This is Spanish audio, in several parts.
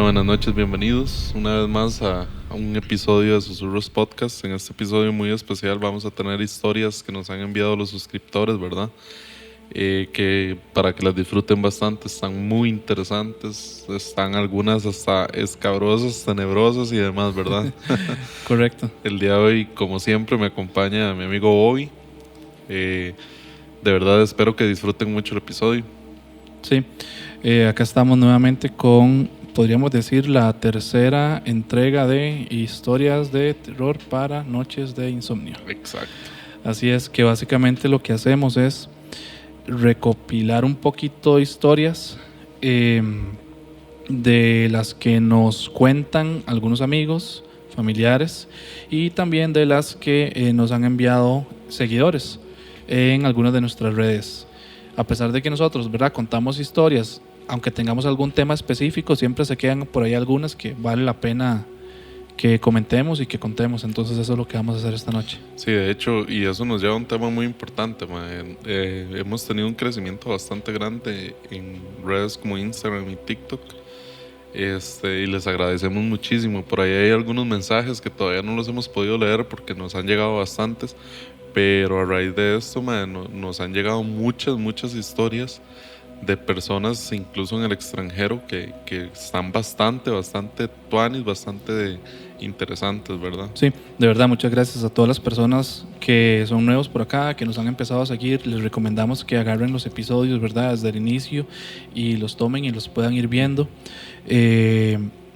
Buenas noches, bienvenidos una vez más a un episodio de Susurros Podcast. En este episodio muy especial vamos a tener historias que nos han enviado los suscriptores, ¿verdad? Que para que las disfruten bastante, están muy interesantes, están algunas hasta escabrosas, tenebrosas y demás, ¿verdad? Correcto. El día de hoy, como siempre, me acompaña mi amigo Bobby. De verdad espero que disfruten mucho el episodio. Sí, acá estamos nuevamente con, podríamos decir, la tercera entrega de historias de terror para noches de insomnio. Exacto. Así es que básicamente lo que hacemos es recopilar un poquito de historias de las que nos cuentan algunos amigos, familiares y también de las que nos han enviado seguidores en algunas de nuestras redes. A pesar de que nosotros, ¿verdad?, contamos historias, aunque tengamos algún tema específico, siempre se quedan por ahí algunas que vale la pena que comentemos y que contemos. Entonces eso es lo que vamos a hacer esta noche. Sí, de hecho, y eso nos lleva a un tema muy importante, man. Hemos tenido un crecimiento bastante grande en redes como Instagram y TikTok. Y les agradecemos muchísimo. Por ahí hay algunos mensajes que todavía no los hemos podido leer porque nos han llegado bastantes. Pero a raíz de esto, nos han llegado muchas historias de personas, incluso en el extranjero, que están bastante tuanis, bastante interesantes, ¿verdad? Sí, de verdad, muchas gracias a todas las personas que son nuevos por acá, que nos han empezado a seguir. Les recomendamos que agarren los episodios, ¿verdad?, desde el inicio y los tomen y los puedan ir viendo.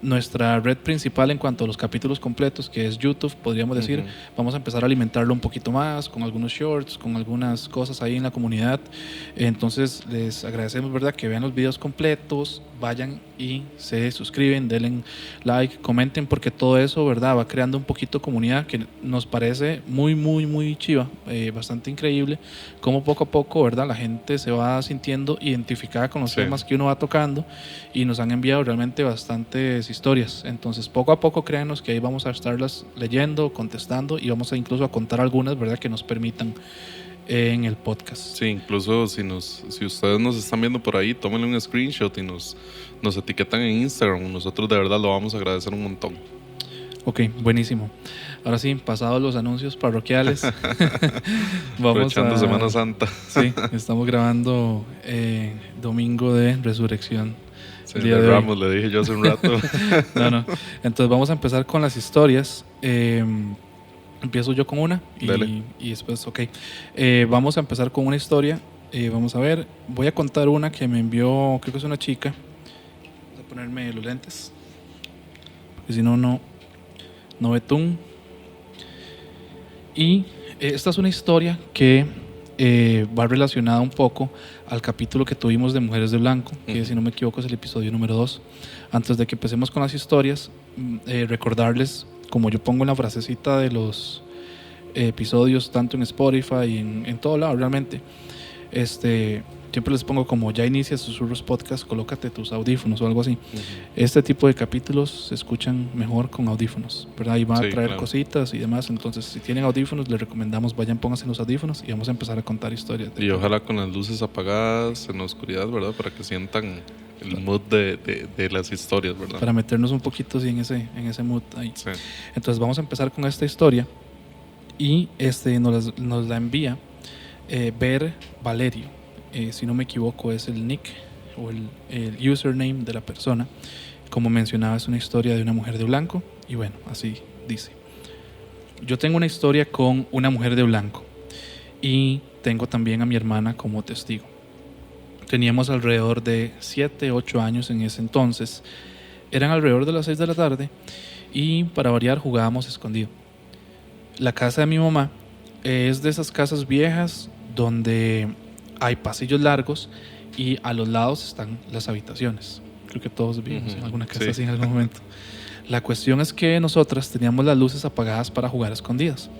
Nuestra red principal en cuanto a los capítulos completos, que es YouTube, podríamos decir, vamos a empezar a alimentarlo un poquito más con algunos shorts, con algunas cosas ahí en la comunidad. Entonces les agradecemos, ¿verdad?, que vean los videos completos, vayan y se suscriben, denle like, comenten, porque todo eso, ¿verdad?, va creando un poquito comunidad que nos parece muy chiva, bastante increíble cómo poco a poco, ¿verdad?, la gente se va sintiendo identificada con los temas que uno va tocando y nos han enviado realmente bastantes historias. Entonces poco a poco créanos que ahí vamos a estarlas leyendo, contestando y vamos a incluso a contar algunas, ¿verdad?, que nos permitan en el podcast. Sí, incluso si ustedes nos están viendo por ahí, tómenle un screenshot y nos etiquetan en Instagram. Nosotros de verdad lo vamos a agradecer un montón. Ok, buenísimo. Ahora sí, pasados los anuncios parroquiales, Aprovechando Semana Santa. Sí, estamos grabando domingo de Resurrección. Sí, de Ramos, le dije yo hace un rato. No. Entonces vamos a empezar con las historias. Empiezo yo con una y después, ok. Vamos a empezar con una historia. Vamos a ver, voy a contar una que me envió, creo que es una chica. Voy a ponerme los lentes, porque si no betún. Y esta es una historia que va relacionada un poco al capítulo que tuvimos de Mujeres de Blanco, que si no me equivoco es el episodio número 2. Antes de que empecemos con las historias, recordarles, como yo pongo en la frasecita de los episodios, tanto en Spotify y en todo lado realmente, siempre les pongo como ya inicia Susurros Podcast, colócate tus audífonos o algo así. Este tipo de capítulos se escuchan mejor con audífonos, ¿verdad? Y van a traer cositas y demás. Entonces, si tienen audífonos, les recomendamos vayan, pónganse los audífonos y vamos a empezar a contar historias. Y ojalá con las luces apagadas, en la oscuridad, ¿verdad? Para que sientan el mood de las historias, ¿verdad? Para meternos un poquito sí, en ese mood ahí. Sí. Entonces, vamos a empezar con esta historia y nos la envía Ver Valerio. Si no me equivoco es el nick o el username de la persona. Como mencionaba, es una historia de una mujer de blanco y bueno, así dice: yo tengo una historia con una mujer de blanco y tengo también a mi hermana como testigo. Teníamos alrededor de 7, 8 años en ese entonces. Eran alrededor de las 6 de la tarde y para variar jugábamos escondido. La casa de mi mamá es de esas casas viejas donde hay pasillos largos y a los lados están las habitaciones. Creo que todos vivimos en alguna casa así en algún momento. La cuestión es que nosotras teníamos las luces apagadas para jugar a escondidas.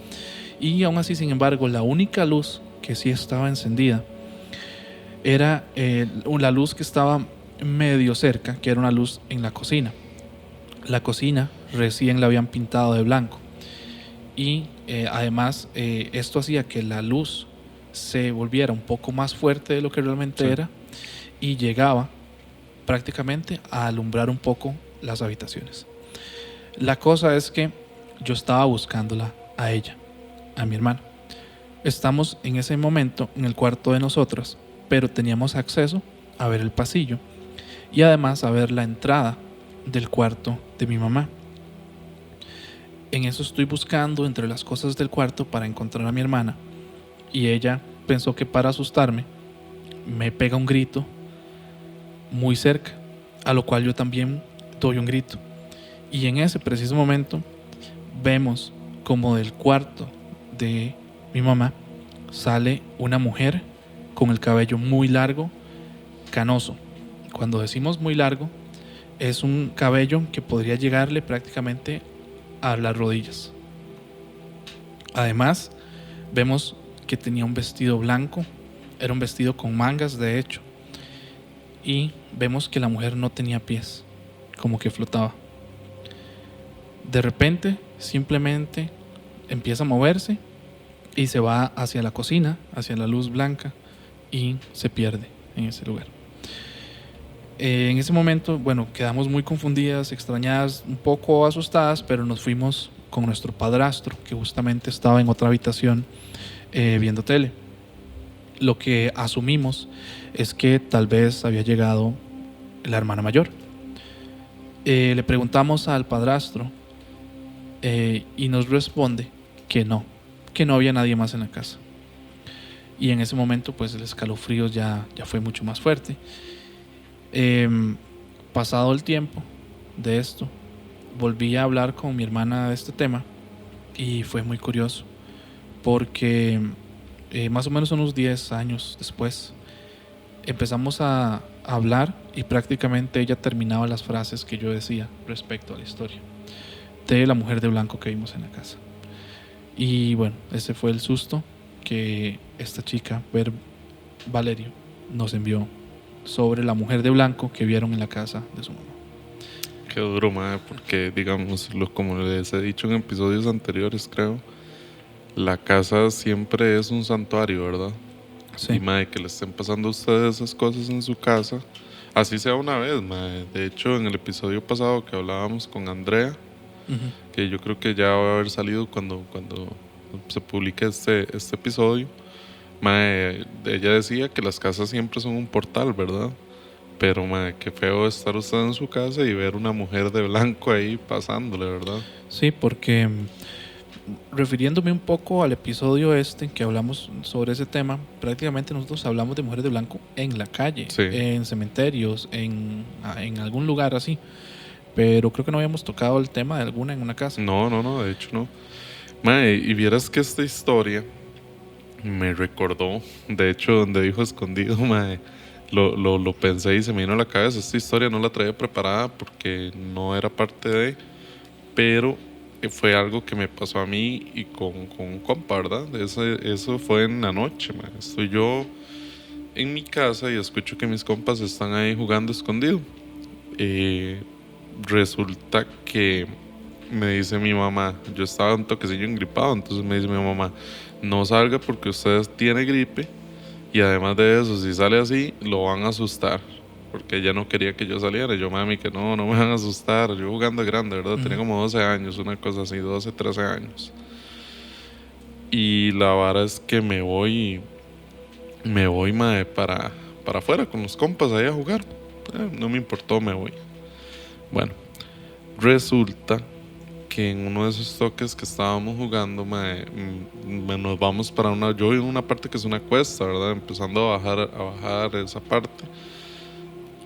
Y aún así, sin embargo, la única luz que sí estaba encendida era la luz que estaba medio cerca, que era una luz en la cocina. La cocina recién la habían pintado de blanco. Y además esto hacía que la luz se volviera un poco más fuerte de lo que realmente era y llegaba prácticamente a alumbrar un poco las habitaciones. La cosa es que yo estaba buscándola a ella, a mi hermana. Estamos en ese momento en el cuarto de nosotras, pero teníamos acceso a ver el pasillo y además a ver la entrada del cuarto de mi mamá. En eso estoy buscando entre las cosas del cuarto para encontrar a mi hermana y ella pensó que para asustarme me pega un grito muy cerca, a lo cual yo también doy un grito. Y en ese preciso momento vemos como del cuarto de mi mamá sale una mujer con el cabello muy largo, canoso. Cuando decimos muy largo, es un cabello que podría llegarle prácticamente a las rodillas. Además, vemos que tenía un vestido blanco, era un vestido con mangas de hecho, y vemos que la mujer no tenía pies, como que flotaba. De repente, simplemente empieza a moverse y se va hacia la cocina, hacia la luz blanca, y se pierde en ese lugar. En ese momento, bueno, quedamos muy confundidas, extrañadas, un poco asustadas, pero nos fuimos con nuestro padrastro, que justamente estaba en otra habitación viendo tele. Lo que asumimos es que tal vez había llegado la hermana mayor. Le preguntamos al padrastro y nos responde que no había nadie más en la casa. Y en ese momento pues el escalofrío ya fue mucho más fuerte. Pasado el tiempo de esto, volví a hablar con mi hermana de este tema y fue muy curioso porque más o menos unos 10 años después empezamos a hablar y prácticamente ella terminaba las frases que yo decía respecto a la historia de la mujer de blanco que vimos en la casa. Y bueno, ese fue el susto que esta chica, Valerio, nos envió sobre la mujer de blanco que vieron en la casa de su mamá. Qué duro, mae, porque digamos, como les he dicho en episodios anteriores, creo, la casa siempre es un santuario, ¿verdad? Sí. Y mae, que le estén pasando a ustedes esas cosas en su casa, así sea una vez, mae. De hecho, en el episodio pasado que hablábamos con Andrea, que yo creo que ya va a haber salido cuando se publique este episodio, mae, ella decía que las casas siempre son un portal, ¿verdad? Pero mae, qué feo estar usted en su casa y ver una mujer de blanco ahí pasándole, ¿verdad? Sí, porque refiriéndome un poco al episodio que hablamos sobre ese tema, prácticamente nosotros hablamos de mujeres de blanco en la calle, Sí. en cementerios, en algún lugar así. Pero creo que no habíamos tocado el tema de alguna en una casa. No, de hecho no. Mae, y vieras que esta historia me recordó, de hecho, donde dijo escondido, mae, lo pensé y se me vino a la cabeza. Esta historia no la traía preparada porque no era parte de, pero fue algo que me pasó a mí y con un compa, ¿verdad? Eso fue en la noche, mae. Estoy yo en mi casa y escucho que mis compas están ahí jugando escondido. Resulta que me dice mi mamá, yo estaba un toquecillo engripado, entonces me dice mi mamá, no salga porque usted tiene gripe y además de eso, si sale así, lo van a asustar. Porque ella no quería que yo saliera. Yo, mami, que no me van a asustar. Yo jugando grande, ¿verdad? Tenía como 12 años, una cosa así, 12, 13 años. Y la vara es que me voy, mae, para afuera con los compas ahí a jugar. No me importó, me voy. Bueno, resulta que en uno de esos toques que estábamos jugando, nos vamos para yo en una parte que es una cuesta, ¿verdad? Empezando a bajar esa parte.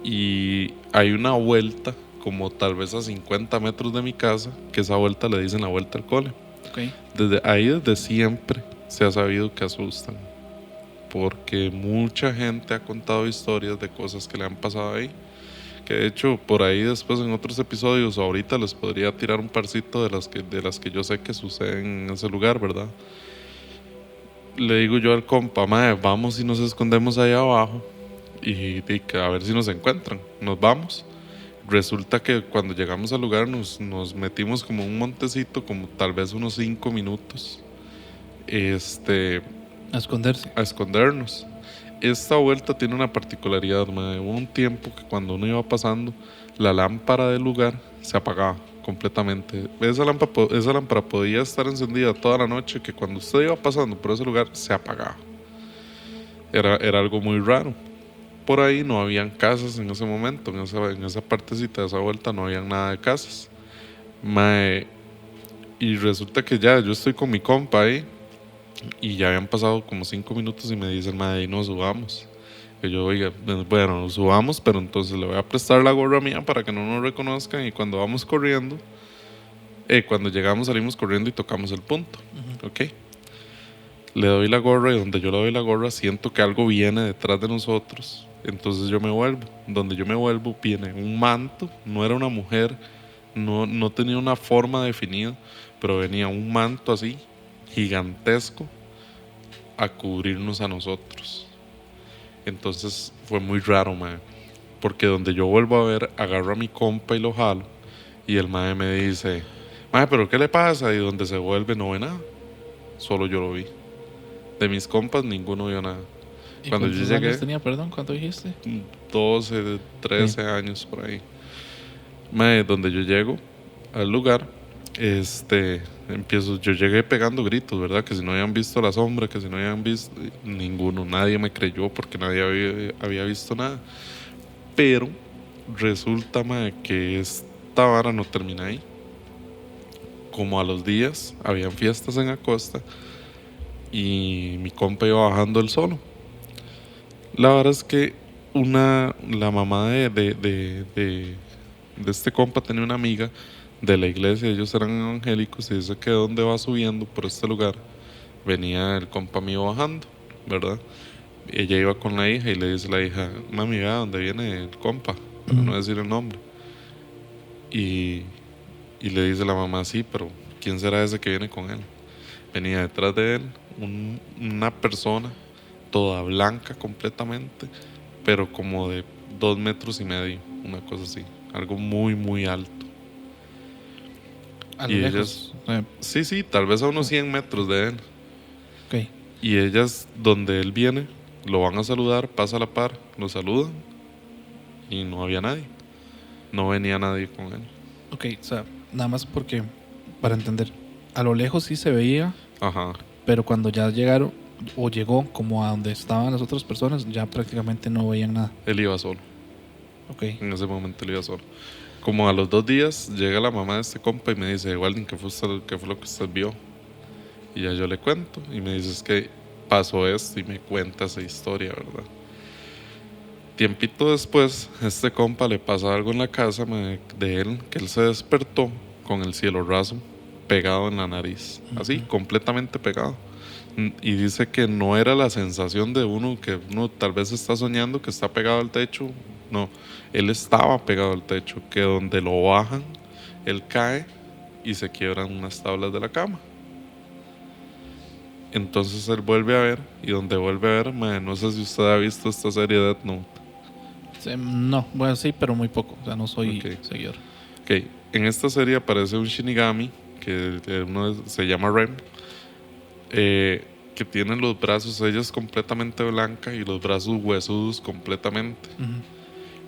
Y hay una vuelta, como tal vez a 50 metros de mi casa, que esa vuelta le dicen la vuelta al cole. Okay. Desde siempre se ha sabido que asustan. Porque mucha gente ha contado historias de cosas que le han pasado ahí. Que de hecho por ahí después en otros episodios ahorita les podría tirar un parcito de las que yo sé que suceden en ese lugar, ¿verdad? Le digo yo al compa, mae, vamos y nos escondemos ahí abajo y a ver si nos encuentran. Nos vamos. Resulta que cuando llegamos al lugar nos metimos como un montecito, como tal vez unos 5 minutos a escondernos. Esta vuelta tiene una particularidad, mae. Hubo un tiempo que cuando uno iba pasando la lámpara del lugar se apagaba completamente. Esa lámpara podía estar encendida toda la noche, que cuando usted iba pasando por ese lugar se apagaba. Era algo muy raro. Por ahí no habían casas en ese momento, en esa partecita de esa vuelta no habían nada de casas. Mae, y resulta que ya yo estoy con mi compa ahí y ya habían pasado como 5 minutos y me dicen, mae, no subamos. Que yo, oiga, bueno, subamos, pero entonces le voy a prestar la gorra mía para que no nos reconozcan, y cuando vamos corriendo, cuando llegamos salimos corriendo y tocamos el punto. Ok. Le doy la gorra y donde yo le doy la gorra siento que algo viene detrás de nosotros. Entonces yo me vuelvo. Donde yo me vuelvo viene un manto. No era una mujer, no tenía una forma definida, pero venía un manto así, gigantesco, a cubrirnos a nosotros. Entonces fue muy raro, mae, porque donde yo vuelvo a ver, agarro a mi compa y lo jalo, y el mae me dice, mae, ¿pero qué le pasa? Y donde se vuelve no ve nada, solo yo lo vi. De mis compas ninguno vio nada. ¿Y Cuando yo cuántos llegué, años tenía, perdón? ¿Cuánto dijiste? 12, 13 años por ahí. Mae, donde yo llego al lugar, yo llegué pegando gritos, ¿verdad? Que si no habían visto la sombra, que si no habían visto, ninguno, nadie me creyó porque nadie había visto nada. Pero resulta, mae, que esta vara no termina ahí. Como a los días, habían fiestas en Acosta y mi compa iba bajando él solo. La verdad es que la mamá de este compa tenía una amiga de la iglesia, ellos eran evangélicos, y dice que donde va subiendo por este lugar venía el compa mío bajando, ¿verdad? Ella iba con la hija y le dice a la hija, mami, vea dónde viene el compa, para no decir el nombre. Y le dice la mamá, sí, pero ¿quién será ese que viene con él? Venía detrás de él una persona toda blanca completamente, pero como de 2,5 metros, una cosa así, algo muy muy alto. A lo Y lejos. ellas, sí, tal vez a unos 100 metros de él. Ok. Y ellas, donde él viene, lo van a saludar, pasa a la par, lo saludan y no había nadie. No venía nadie con él. Ok, o sea, nada más porque, para entender, a lo lejos sí se veía, Ajá. pero cuando ya llegaron o llegó como a donde estaban las otras personas, ya prácticamente no veían nada. Él iba solo. Ok. En ese momento él iba solo. Como a los 2 días llega la mamá de este compa y me dice, Walden, ¿qué fue lo que usted vio? Y ya yo le cuento y me dice, es que pasó esto, y me cuenta esa historia, ¿verdad? Tiempito después, este compa le pasa algo en la casa de él, que él se despertó con el cielo raso pegado en la nariz, así, completamente pegado. Y dice que no era la sensación de uno que uno tal vez está soñando que está pegado al techo. No, él estaba pegado al techo, que donde lo bajan, él cae y se quiebran unas tablas de la cama. Entonces él vuelve a ver, y donde vuelve a ver, no sé si usted ha visto esta serie de Death Note. No, bueno, sí, pero muy poco. O sea, no soy Okay. seguidor. Ok, en esta serie aparece un Shinigami que se llama Rem, que tiene los brazos, ella es completamente blanca y los brazos huesudos completamente.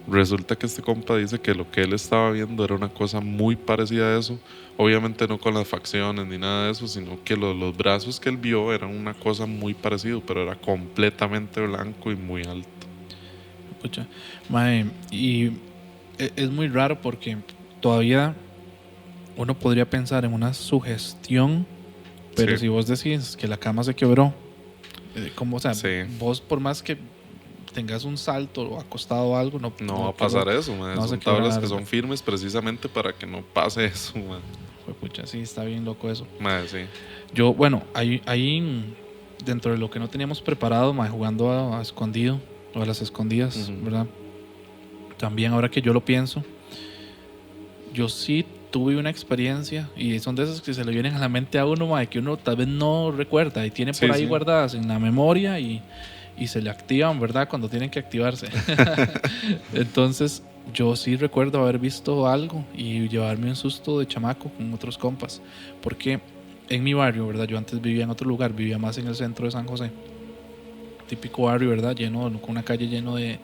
Resulta que este compa dice que lo que él estaba viendo era una cosa muy parecida a eso. Obviamente no con las facciones ni nada de eso, sino que los brazos que él vio eran una cosa muy parecida, pero era completamente blanco y muy alto. Escucha, mae, y es muy raro porque todavía uno podría pensar en una sugestión, pero Sí. si vos decís que la cama se quebró, como, o sea, Sí. vos por más que tengas un salto o acostado o algo, No va a pasar eso, man. no se Son quebra tablas nada, que son man. firmes precisamente para que no pase eso, man. Pucha, sí, está bien loco eso. Man, sí. Yo, bueno, ahí dentro de lo que no teníamos preparado, mae, jugando a escondido o a las escondidas, ¿verdad? También ahora que yo lo pienso, yo sí tuve una experiencia y son de esas que se le vienen a la mente a uno, mae, que uno tal vez no recuerda y tiene por ahí guardadas en la memoria y se le activan, ¿verdad? Cuando tienen que activarse. Entonces, yo sí recuerdo haber visto algo y llevarme un susto de chamaco con otros compas, porque en mi barrio, ¿verdad? Yo antes vivía en otro lugar, vivía más en el centro de San José. Típico barrio, ¿verdad? Con una calle lleno de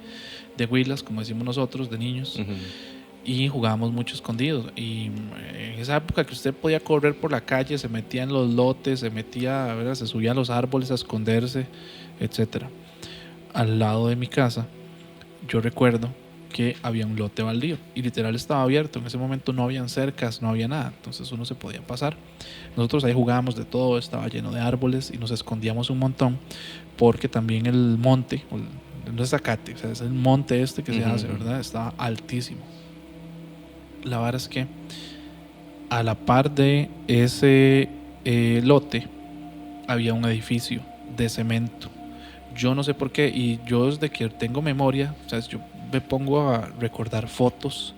huilas, como decimos nosotros, de niños. y jugábamos mucho escondidos. Y en esa época que usted podía correr por la calle, se metía en los lotes, se metía, ¿verdad? Se subía a los árboles a esconderse, etcétera. Al lado de mi casa, yo recuerdo que había un lote baldío y literal estaba abierto. En ese momento no habían cercas, no había nada, entonces uno se podía pasar. Nosotros ahí jugábamos de todo, estaba lleno de árboles y nos escondíamos un montón, porque también el monte, no es zacate, o sea, es el monte este que se hace, ¿verdad? Estaba altísimo. La verdad es que a la par de ese lote había un edificio de cemento. Yo no sé por qué, y yo desde que tengo memoria, o sea, yo me pongo a recordar fotos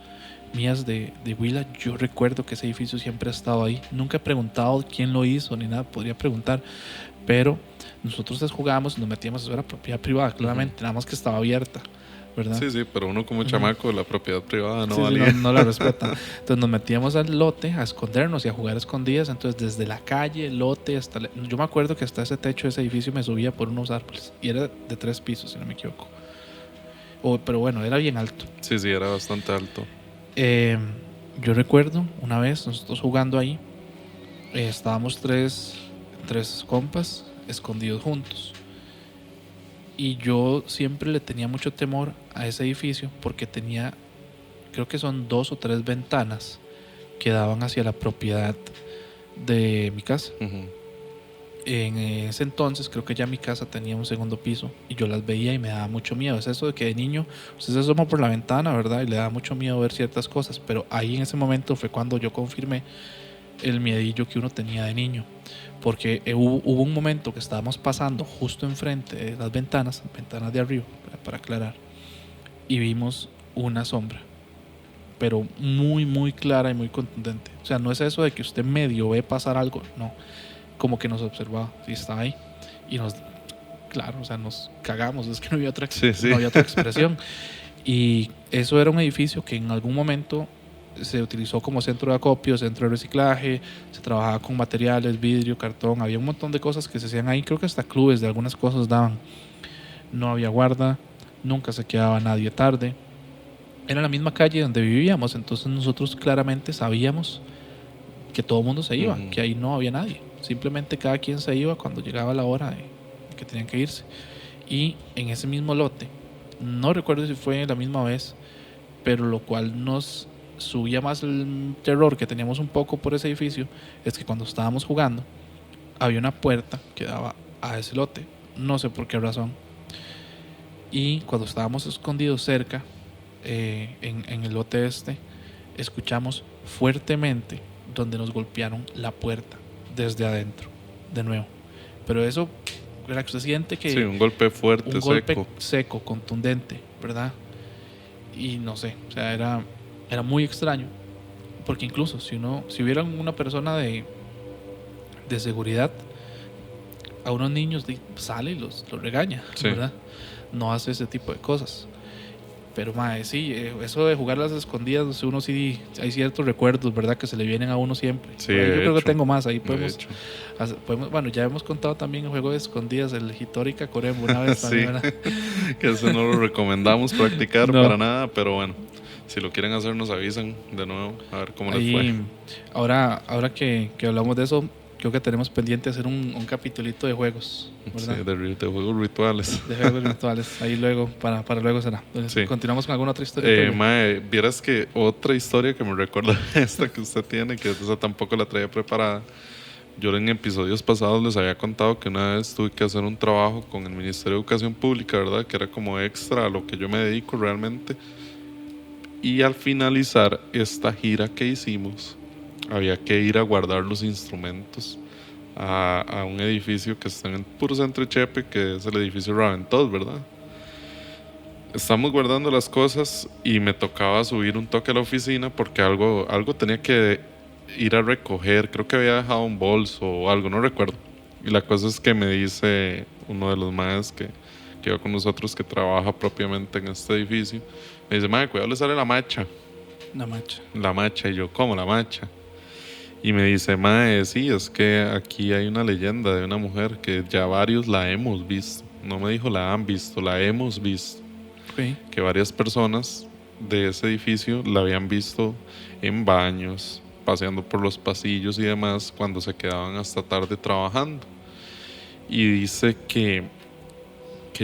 mías de Huila. Yo recuerdo que ese edificio siempre ha estado ahí. Nunca he preguntado quién lo hizo ni nada, podría preguntar, pero nosotros jugábamos y nos metíamos, eso era propiedad privada, claramente, nada más que estaba abierta, ¿verdad? Sí, sí, pero uno como chamaco, la propiedad privada no Sí, valía. sí, no la respeta. Entonces nos metíamos al lote a escondernos y a jugar escondidas. Entonces desde la calle, el lote, yo me acuerdo que hasta ese techo de ese edificio me subía por unos árboles. Y era de 3 pisos, si no me equivoco. Pero bueno, era bien alto. Sí, sí, era bastante alto. Yo recuerdo una vez nosotros jugando ahí, estábamos tres compas escondidos juntos. Y yo siempre le tenía mucho temor a ese edificio porque tenía, creo que son 2 o 3 ventanas que daban hacia la propiedad de mi casa. En ese entonces creo que ya mi casa tenía un segundo piso y yo las veía y me daba mucho miedo. Es eso de que de niño usted se asoma por la ventana, ¿verdad? Y le da mucho miedo ver ciertas cosas, pero ahí en ese momento fue cuando yo confirmé el miedillo que uno tenía de niño, porque hubo un momento que estábamos pasando justo enfrente de las ventanas de arriba, para aclarar, y vimos una sombra, pero muy muy clara y muy contundente. O sea, no es eso de que usted medio ve pasar algo, no, como que nos observaba y estaba ahí y claro, o sea, nos cagamos, es que no había otra, no había otra expresión. Y eso era un edificio que en algún momento se utilizó como centro de acopio, centro de reciclaje, se trabajaba con materiales, vidrio, cartón, había un montón de cosas que se hacían ahí, creo que hasta clubes de algunas cosas daban. No había guarda, nunca se quedaba nadie tarde, era la misma calle donde vivíamos, entonces nosotros claramente sabíamos que todo el mundo se iba, que ahí no había nadie, simplemente cada quien se iba cuando llegaba la hora de que tenían que irse. Y en ese mismo lote, no recuerdo si fue la misma vez, pero lo cual nos subía más el terror que teníamos un poco por ese edificio, es que cuando estábamos jugando había una puerta que daba a ese lote, no sé por qué razón, y cuando estábamos escondidos cerca, en el lote este, escuchamos fuertemente donde nos golpearon la puerta desde adentro, de nuevo. Pero eso era que usted siente que... Sí, un golpe fuerte, un golpe seco, contundente, ¿verdad? Y no sé, o sea, era muy extraño, porque incluso si hubiera una persona de seguridad, a unos niños sale y los regaña, ¿verdad? No hace ese tipo de cosas. Pero mae, sí, eso de jugar a las escondidas, uno sí, hay ciertos recuerdos, ¿verdad? Que se le vienen a uno siempre. Sí, yo creo que tengo más, ahí podemos, bueno, ya hemos contado también el juego de escondidas, el Hitori Kakoremo una vez también, sí, ¿verdad? Que eso no lo recomendamos practicar para nada, pero bueno, si lo quieren hacer nos avisan de nuevo, a ver cómo les fue. Ahora que hablamos de eso, creo que tenemos pendiente hacer un capitulito de juegos, ¿verdad? Sí, de juegos rituales. De juegos rituales, ahí luego, para luego será. Entonces, continuamos con alguna otra historia. Mae, vieras que otra historia que me recuerda esta que usted tiene, que esa tampoco la traía preparada. Yo en episodios pasados les había contado que una vez tuve que hacer un trabajo con el Ministerio de Educación Pública, ¿verdad? Que era como extra a lo que yo me dedico realmente. Y al finalizar esta gira que hicimos, había que ir a guardar los instrumentos a un edificio que está en el puro centro de Chepe, que es el edificio Raventós, ¿verdad? Estamos guardando las cosas y me tocaba subir un toque a la oficina porque algo tenía que ir a recoger. Creo que había dejado un bolso o algo, no recuerdo. Y la cosa es que me dice uno de los maestros que iba con nosotros, que trabaja propiamente en este edificio, me dice: mae, cuidado, le sale la macha. La macha. Y yo, ¿cómo la macha? Y me dice: mae, sí, es que aquí hay una leyenda de una mujer que ya varios la hemos visto. No me dijo la han visto, la hemos visto. Okay. Que varias personas de ese edificio la habían visto en baños, paseando por los pasillos y demás cuando se quedaban hasta tarde trabajando. Y dice que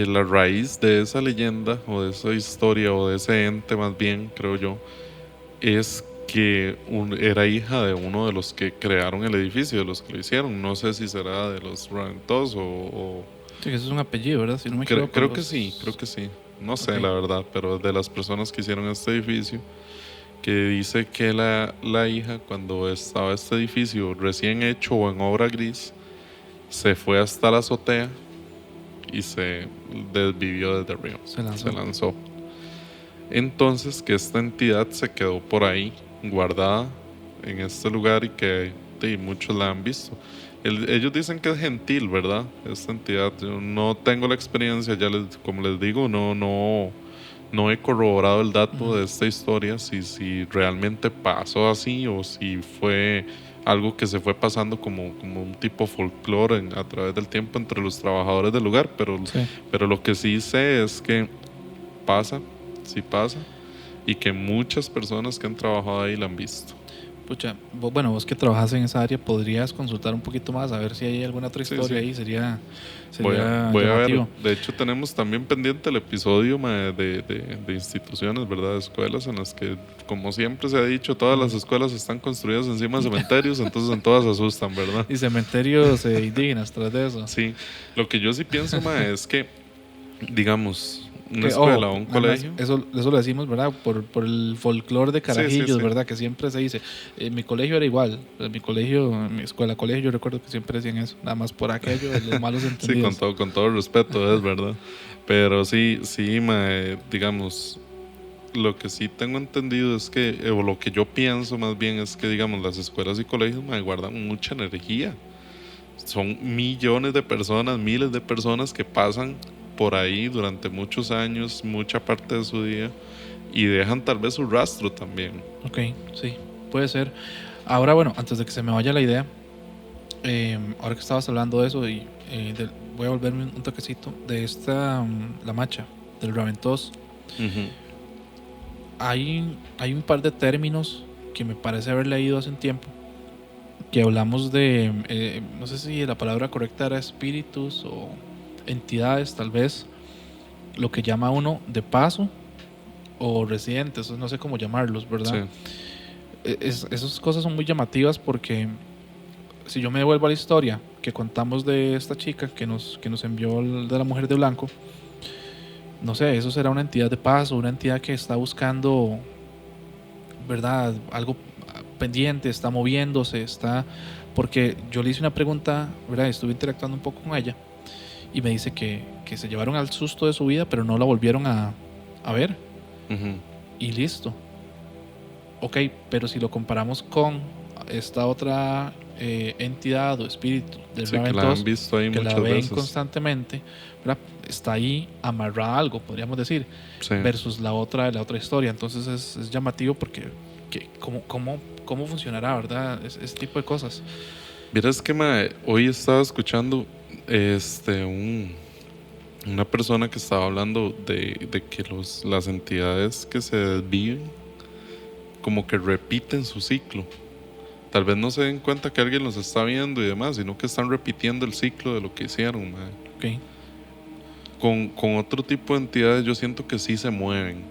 la raíz de esa leyenda o de esa historia o de ese ente más bien, creo yo, es que era hija de uno de los que crearon el edificio, de los que lo hicieron. No sé si será de los Raventos o Sí, que eso es un apellido, ¿verdad? Si no me equivoco. creo que sí, creo que sí. No sé Ok. la verdad, pero de las personas que hicieron este edificio, que dice que la hija cuando estaba este edificio recién hecho o en obra gris, se fue hasta la azotea y se desvivió desde arriba, Se lanzó. se lanzó. Entonces que esta entidad se quedó por ahí guardada en este lugar y que muchos la han visto. Ellos dicen que es gentil, ¿verdad? Esta entidad. Yo no tengo la experiencia, como les digo, no he corroborado el dato de esta historia, si realmente pasó así o si fue algo que se fue pasando como un tipo folclore a través del tiempo entre los trabajadores del lugar, Sí. pero lo que sí sé es que pasa, sí pasa, y que muchas personas que han trabajado ahí la han visto. Pucha, bueno, vos que trabajas en esa área, podrías consultar un poquito más a ver si hay alguna otra Sí, historia sí. ahí. Sería Voy a ver, llamativo. de hecho tenemos también pendiente el episodio de instituciones, ¿verdad? De escuelas en las que, como siempre se ha dicho, todas las escuelas están construidas encima de cementerios, entonces en todas se asustan, ¿verdad? Y cementerios indígenas tras de eso. Sí, lo que yo sí pienso, mae, es que, digamos, una Que, escuela o un además, colegio. eso lo decimos, ¿verdad? Por el folclore de Sí, sí, carajillos, sí. ¿verdad? Que siempre se dice. Mi colegio era igual. Mi colegio, mi escuela, colegio, yo recuerdo que siempre decían eso. Nada más por aquello de los malos Sí, entendidos. con todo respeto, es verdad. Pero sí, mae, digamos, lo que sí tengo entendido es que, o lo que yo pienso más bien es que, digamos, las escuelas y colegios mae, guardan mucha energía. Son millones de personas, miles de personas que pasan por ahí durante muchos años, mucha parte de su día, y dejan tal vez su rastro también. Ok, sí, puede ser. Ahora, bueno, antes de que se me vaya la idea, ahora que estabas hablando de eso, voy a volverme un toquecito de esta, la macha, del Raventós. Ujú. Hay un par de términos que me parece haber leído hace un tiempo, que hablamos de, no sé si la palabra correcta era espíritus o entidades, tal vez, lo que llama uno de paso o residentes, no sé cómo llamarlos, ¿verdad? Sí. Esas cosas son muy llamativas porque si yo me devuelvo a la historia que contamos de esta chica que nos envió de la mujer de blanco, no sé, eso será una entidad de paso, una entidad que está buscando, ¿verdad? Algo pendiente, está moviéndose, porque yo le hice una pregunta, ¿verdad? Estuve interactuando un poco con ella y me dice que se llevaron al susto de su vida, pero no la volvieron a ver. Ujú. Y listo. Ok, pero si lo comparamos con esta otra entidad o espíritu del Sí, que la Raventós, han visto ahí que la muchas ven veces. constantemente, ¿verdad? Está ahí amarrada a algo, podríamos decir, Sí. versus la otra historia. Entonces es llamativo porque ¿cómo funcionará, ¿verdad? Ese tipo de cosas. Vieras que mae, hoy estaba escuchando una persona que estaba hablando de que las entidades que se desviven como que repiten su ciclo. Tal vez no se den cuenta que alguien los está viendo y demás, sino que están repitiendo el ciclo de lo que hicieron, mae. Ok, Con otro tipo de entidades yo siento que sí se mueven,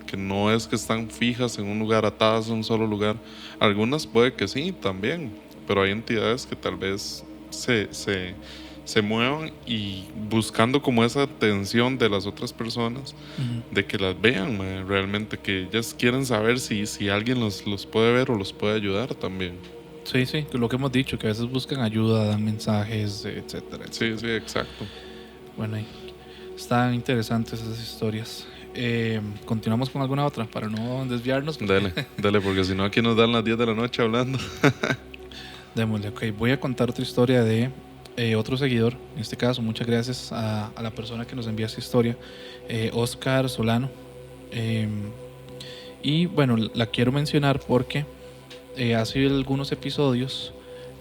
que no es que están fijas en un lugar, atadas a un solo lugar. Algunas puede que sí, también, pero hay entidades que tal vez se muevan y buscando como esa atención de las otras personas, de que las vean, mae, realmente, que ellas quieren saber si alguien los puede ver o los puede ayudar también. sí, lo que hemos dicho, que a veces buscan ayuda, dan mensajes, etcétera, Sí, etcétera. sí, exacto. Bueno, ahí están interesantes esas historias. Continuamos con alguna otra para no desviarnos. Dale, porque si no aquí nos dan las 10 de la noche hablando. Démosle, ok. Voy a contar otra historia de otro seguidor. En este caso, muchas gracias a la persona que nos envía esta historia, Oscar Solano. Y bueno, la quiero mencionar porque hace algunos episodios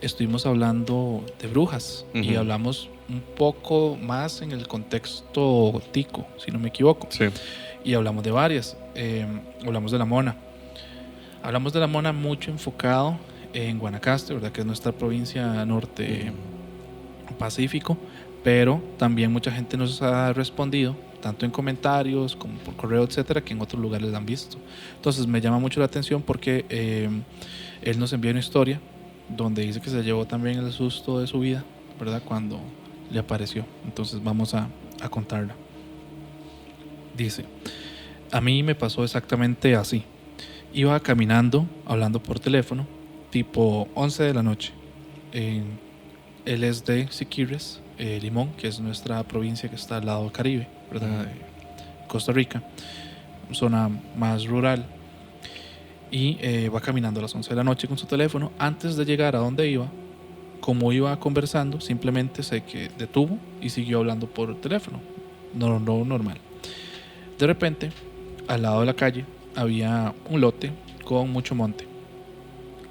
estuvimos hablando de brujas y hablamos un poco más en el contexto tico, si no me equivoco. Sí. y hablamos de varias. Hablamos de la Mona. Hablamos de la Mona mucho enfocado en Guanacaste, ¿verdad? Que es nuestra provincia norte Pacífico, pero también mucha gente nos ha respondido, tanto en comentarios como por correo, etcétera, que en otros lugares la han visto. Entonces me llama mucho la atención porque él nos envió una historia donde dice que se llevó también el susto de su vida, ¿verdad? Cuando le apareció. Entonces vamos a contarla. Dice: a mí me pasó exactamente así. Iba caminando, hablando por teléfono, tipo 11 de la noche. Él es de Siquirres, Limón, que es nuestra provincia que está al lado del Caribe, ¿verdad? Costa Rica, zona más rural. Y va caminando a las 11 de la noche con su teléfono. Antes de llegar a donde iba, como iba conversando, simplemente se detuvo y siguió hablando por teléfono. No normal. De repente, al lado de la calle, había un lote con mucho monte,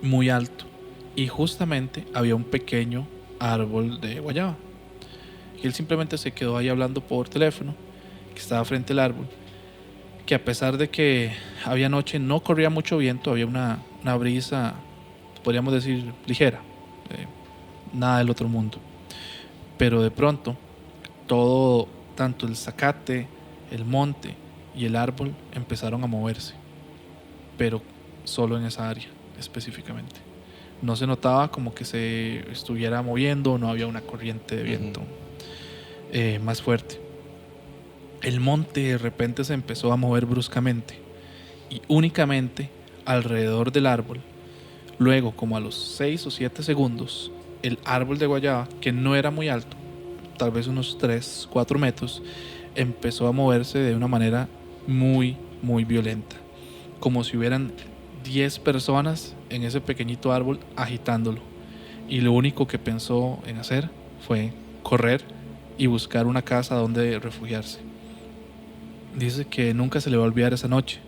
muy alto, y justamente había un pequeño árbol de guayaba. Y él simplemente se quedó ahí hablando por teléfono, que estaba frente al árbol, que a pesar de que había noche, no corría mucho viento, había una brisa, podríamos decir, ligera, nada del otro mundo. Pero de pronto, todo, tanto el zacate, el monte y el árbol empezaron a moverse, pero solo en esa área específicamente. No se notaba como que se estuviera moviendo, no había una corriente de viento más fuerte. El monte de repente se empezó a mover bruscamente y únicamente alrededor del árbol. Luego, como a los 6 o 7 segundos, el árbol de guayaba, que no era muy alto, tal vez unos 3, 4 metros, empezó a moverse de una manera muy, muy violenta, como si hubieran 10 personas en ese pequeñito árbol agitándolo, y lo único que pensó en hacer fue correr y buscar una casa donde refugiarse. Dice que nunca se le va a olvidar esa noche,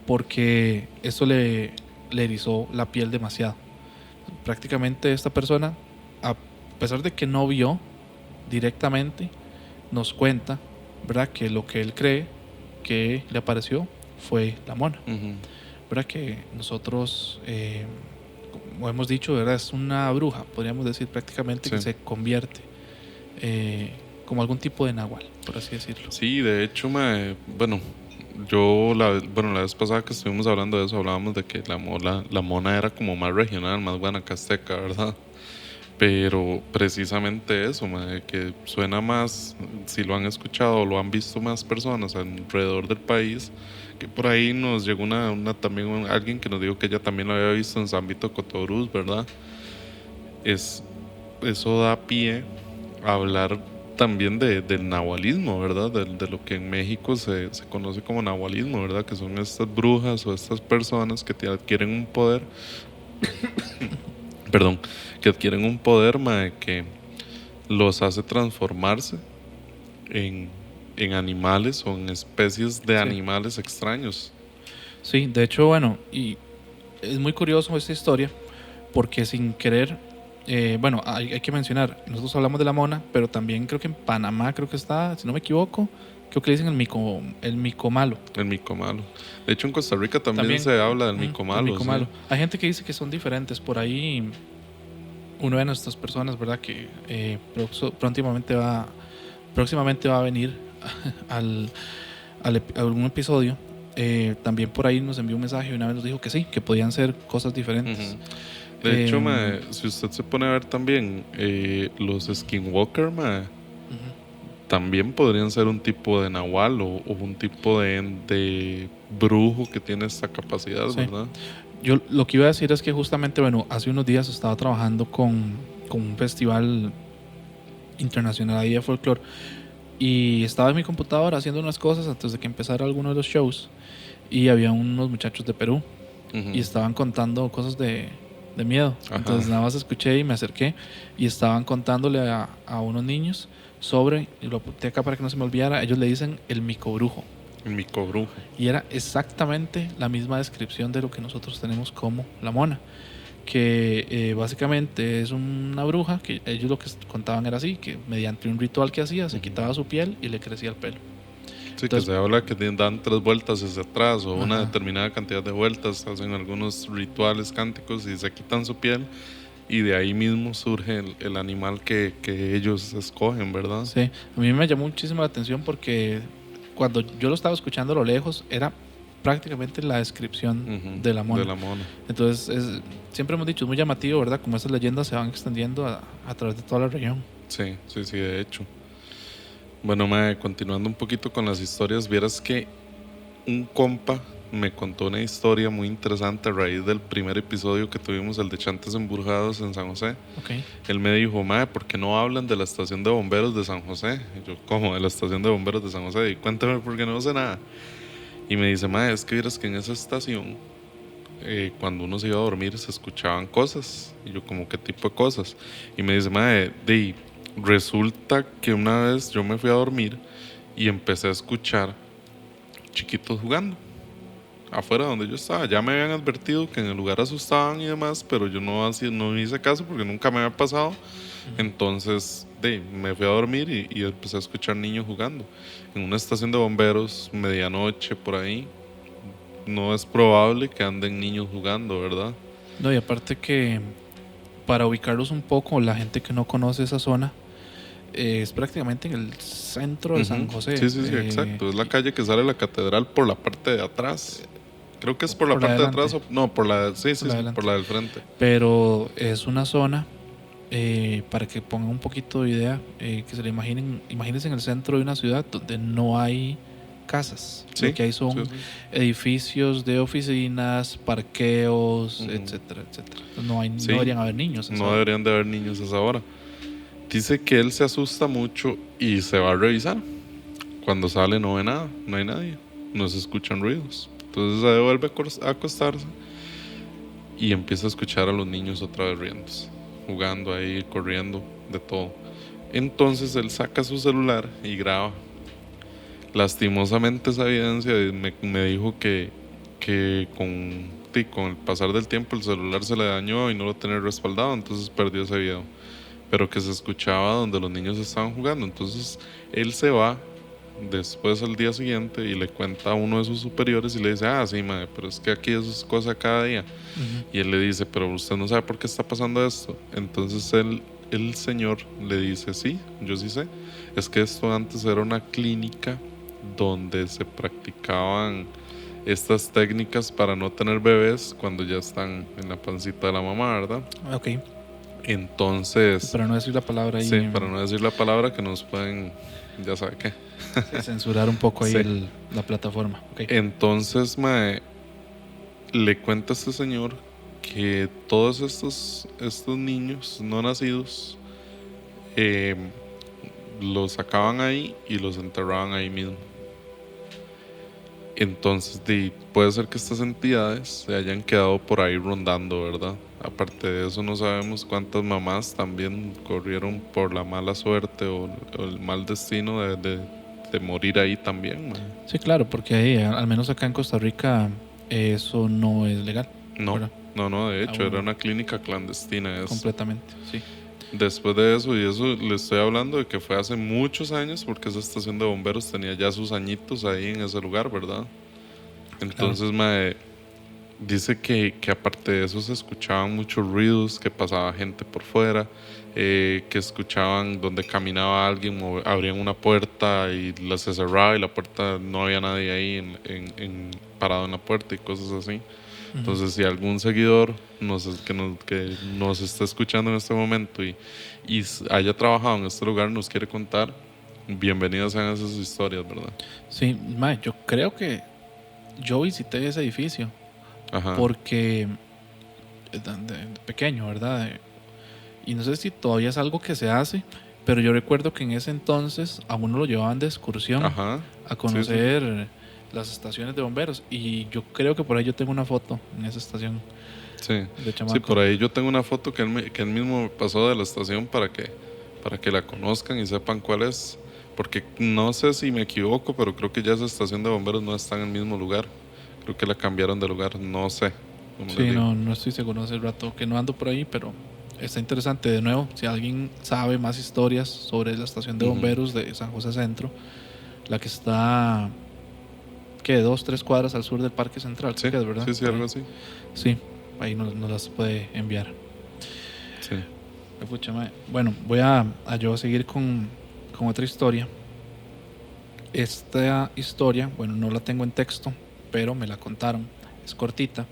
porque eso le erizó la piel demasiado. Prácticamente esta persona, a pesar de que no vio directamente, nos cuenta, ¿verdad?, que lo que él cree que le apareció fue la Mona. ¿Verdad? Que nosotros, como hemos dicho, ¿verdad?, es una bruja, podríamos decir prácticamente, que se convierte como algún tipo de nahual, por así decirlo. Sí, de hecho, bueno, la vez pasada que estuvimos hablando de eso, hablábamos de que la Mona era como más regional, más guanacasteca, ¿verdad? Pero precisamente eso, que suena más, si lo han escuchado o lo han visto más personas alrededor del país, que por ahí nos llegó también alguien que nos dijo que ella también lo había visto en San Vito Cotoruz, ¿verdad? Eso da pie a hablar también del nahualismo, ¿verdad? De lo que en México se conoce como nahualismo, ¿verdad? Que son estas brujas o estas personas que adquieren un poder perdón, que adquieren un poder, que los hace transformarse en animales o en especies de animales extraños. Sí, de hecho, bueno, y es muy curioso esta historia, porque sin querer, bueno, hay que mencionar, nosotros hablamos de la Mona, pero también creo que en Panamá, creo que está, si no me equivoco, creo que le dicen el mico malo. El mico malo. De hecho, en Costa Rica también se habla del mico malo. El mico malo. Hay gente que dice que son diferentes. Por ahí, una de nuestras personas, ¿verdad?, que próximamente va a venir a algún episodio. También por ahí nos envió un mensaje y una vez nos dijo que sí, que podían ser cosas diferentes. De hecho, si usted se pone a ver también los skinwalker, también podrían ser un tipo de nahual o un tipo de brujo que tiene esta capacidad, sí, ¿verdad? Yo lo que iba a decir es que justamente, bueno, hace unos días estaba trabajando con un festival internacional ahí de folclore y estaba en mi computadora haciendo unas cosas antes de que empezara alguno de los shows y había unos muchachos de Perú y estaban contando cosas de miedo. Entonces nada más escuché y me acerqué y estaban contándole a unos niños sobre, y lo apunté acá para que no se me olvidara, ellos le dicen el micobrujo. El micobrujo. Y era exactamente la misma descripción de lo que nosotros tenemos como la Mona, que básicamente es una bruja, que ellos lo que contaban era así, que mediante un ritual que hacía se quitaba su piel y le crecía el pelo. Sí, Entonces, que se habla que dan 3 vueltas hacia atrás o una ajá. determinada cantidad de vueltas, hacen algunos rituales cánticos y se quitan su piel y de ahí mismo surge el animal que ellos escogen, ¿verdad? Sí, a mí me llamó muchísimo la atención porque cuando yo lo estaba escuchando a lo lejos era prácticamente la descripción Ujú, de la de mona. la mona. Entonces, siempre hemos dicho, es muy llamativo, ¿verdad? Como estas leyendas se van extendiendo a través de toda la región. Sí, sí, sí, de hecho. Bueno, mae, continuando un poquito con las historias, vieras que un compa me contó una historia muy interesante a raíz del primer episodio que tuvimos, el de Chantes Embrujados en San José. Ok. Él me dijo, mae, ¿por qué no hablan de la estación de bomberos de San José? Y yo, ¿cómo? ¿De la estación de bomberos de San José? Y cuéntame porque no sé nada. Y me dice, mae, es que vieras que en esa estación, cuando uno se iba a dormir, se escuchaban cosas. Y yo, como, ¿qué tipo de cosas? Y me dice, mae, resulta que una vez yo me fui a dormir y empecé a escuchar chiquitos jugando afuera donde yo estaba. Ya me habían advertido que en el lugar asustaban y demás, pero yo no hice caso porque nunca me había pasado. Entonces me fui a dormir y empecé a escuchar niños jugando en una estación de bomberos, medianoche por ahí. No es probable que anden niños jugando, ¿verdad? No, y aparte que para ubicarlos un poco, la gente que no conoce esa zona, es prácticamente en el centro de San Ujú. José. Sí, sí, sí, exacto. Es la calle que sale de la catedral por la parte de atrás. Creo que es por la Por parte de adelante, atrás o no, por la, sí, por sí, sí, por adelante. la del frente. Pero es una zona, para que pongan un poquito de idea, que se le imaginen, imagínense en el centro de una ciudad donde no hay casas. Sí, Lo que hay sí, son sí. edificios de oficinas, parqueos, Ujú. etcétera, etcétera. No Sí, deberían haber niños a esa no hora. deberían de haber niños a esa hora. Dice que él se asusta mucho y se va a revisar. Cuando sale no ve nada, no hay nadie, no se escuchan ruidos. Entonces se vuelve a acostarse y empieza a escuchar a los niños otra vez riéndose, jugando ahí, corriendo, de todo. Entonces él saca su celular y graba. Lastimosamente esa evidencia me dijo que con el pasar del tiempo el celular se le dañó y no lo tenía respaldado, entonces perdió ese video. Pero que se escuchaba donde los niños estaban jugando. Entonces él se va después al día siguiente y le cuenta a uno de sus superiores y le dice, ah, sí, madre, pero es que aquí eso es cosa cada día. Ujú. Y él le dice, pero usted no sabe por qué está pasando esto. Entonces el señor le dice, sí, yo sí sé. Es que esto antes era una clínica donde se practicaban estas técnicas para no tener bebés cuando ya están en la pancita de la mamá, ¿verdad? Ok, Entonces, para no decir la palabra ahí, sí, para no decir la palabra que nos pueden, ya sabe qué. sí, censurar un poco ahí Sí. la plataforma. Ok. Entonces, mae, le cuenta a este señor que todos estos niños no nacidos eh, los sacaban ahí y los enterraban ahí mismo. Entonces, puede ser que estas entidades se hayan quedado por ahí rondando, ¿verdad? Aparte de eso, no sabemos cuántas mamás también corrieron por la mala suerte o el mal destino de morir ahí también, mae. Sí, claro, porque ahí, al menos acá en Costa Rica, eso no es legal. No, ¿Verdad? no, de hecho, era Aún una clínica clandestina eso. completamente, sí. Después de eso, y eso le estoy hablando de que fue hace muchos años, porque esa estación de bomberos tenía ya sus añitos ahí en ese lugar, ¿verdad? Entonces, mae, dice que aparte de eso se escuchaban muchos ruidos, que pasaba gente por fuera, que escuchaban donde caminaba alguien, abrían una puerta y se cerraba y la puerta no había nadie ahí parado en la puerta y cosas así. Entonces, si algún seguidor que nos está escuchando en este momento y haya trabajado en este lugar, nos quiere contar, bienvenidas sean esas historias, ¿verdad? Sí, mae, yo creo que yo visité ese edificio Ajá. porque de pequeño, ¿verdad? Y no sé si todavía es algo que se hace, pero yo recuerdo que en ese entonces a uno lo llevaban de excursión Ajá. a conocer las estaciones de bomberos. Y yo creo que por ahí yo tengo una foto en esa estación Sí, de chamaco. sí, por ahí yo tengo una foto que él mismo me pasó de la estación para que la conozcan y sepan cuál es. Porque no sé si me equivoco, pero creo que ya esa estación de bomberos no está en el mismo lugar. Creo que la cambiaron de lugar, no sé. Como les Sí, digo. no estoy seguro hace rato que no ando por ahí, pero está interesante. De nuevo, si alguien sabe más historias sobre la estación de Ujú. bomberos de San José Centro, La que está, ¿qué? 2-3 cuadras al sur del Parque Central, Sí, creo que es, ¿verdad? sí, algo así. Sí, ahí nos las puede enviar. Sí. Pucha, mae. Bueno, voy a yo seguir con otra historia. Esta historia, bueno, no la tengo en texto, pero me la contaron. Es cortita,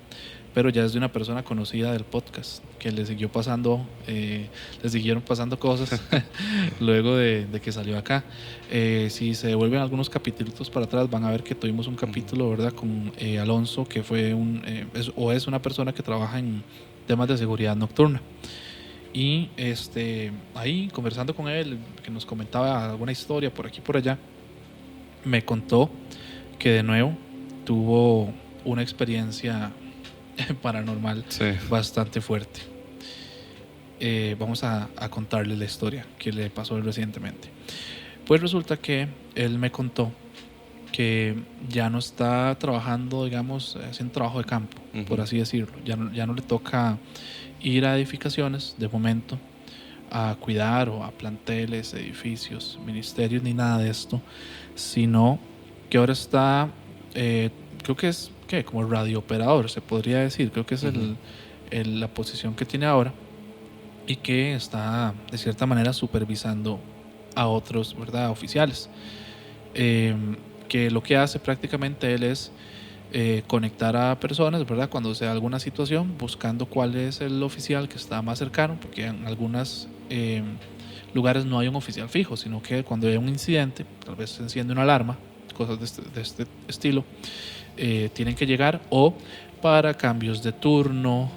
pero ya es de una persona conocida del podcast que le siguió pasando, le siguieron pasando cosas luego de que salió acá. Si se devuelven algunos capítulos para atrás, van a ver que tuvimos un capítulo, ¿verdad? Con Alonso, que fue es una persona que trabaja en temas de seguridad nocturna. Y ahí conversando con él, que nos comentaba alguna historia por aquí y por allá, me contó que de nuevo tuvo una experiencia paranormal Sí. bastante fuerte. Vamos a contarle la historia que le pasó recientemente. Pues resulta que él me contó que ya no está trabajando, digamos, haciendo trabajo de campo, por así decirlo. Ya no le toca ir a edificaciones de momento a cuidar o a planteles, edificios, ministerios ni nada de esto, sino que ahora está, creo que es como radiooperador, se podría decir. Creo que es la posición que tiene ahora, y que está de cierta manera supervisando a otros, ¿verdad?, oficiales. Que lo que hace prácticamente él es conectar a personas, ¿verdad?, cuando sea alguna situación, buscando cuál es el oficial que está más cercano, porque en algunos lugares no hay un oficial fijo, sino que cuando hay un incidente, tal vez se enciende una alarma, cosas de este estilo, tienen que llegar, o para cambios de turno,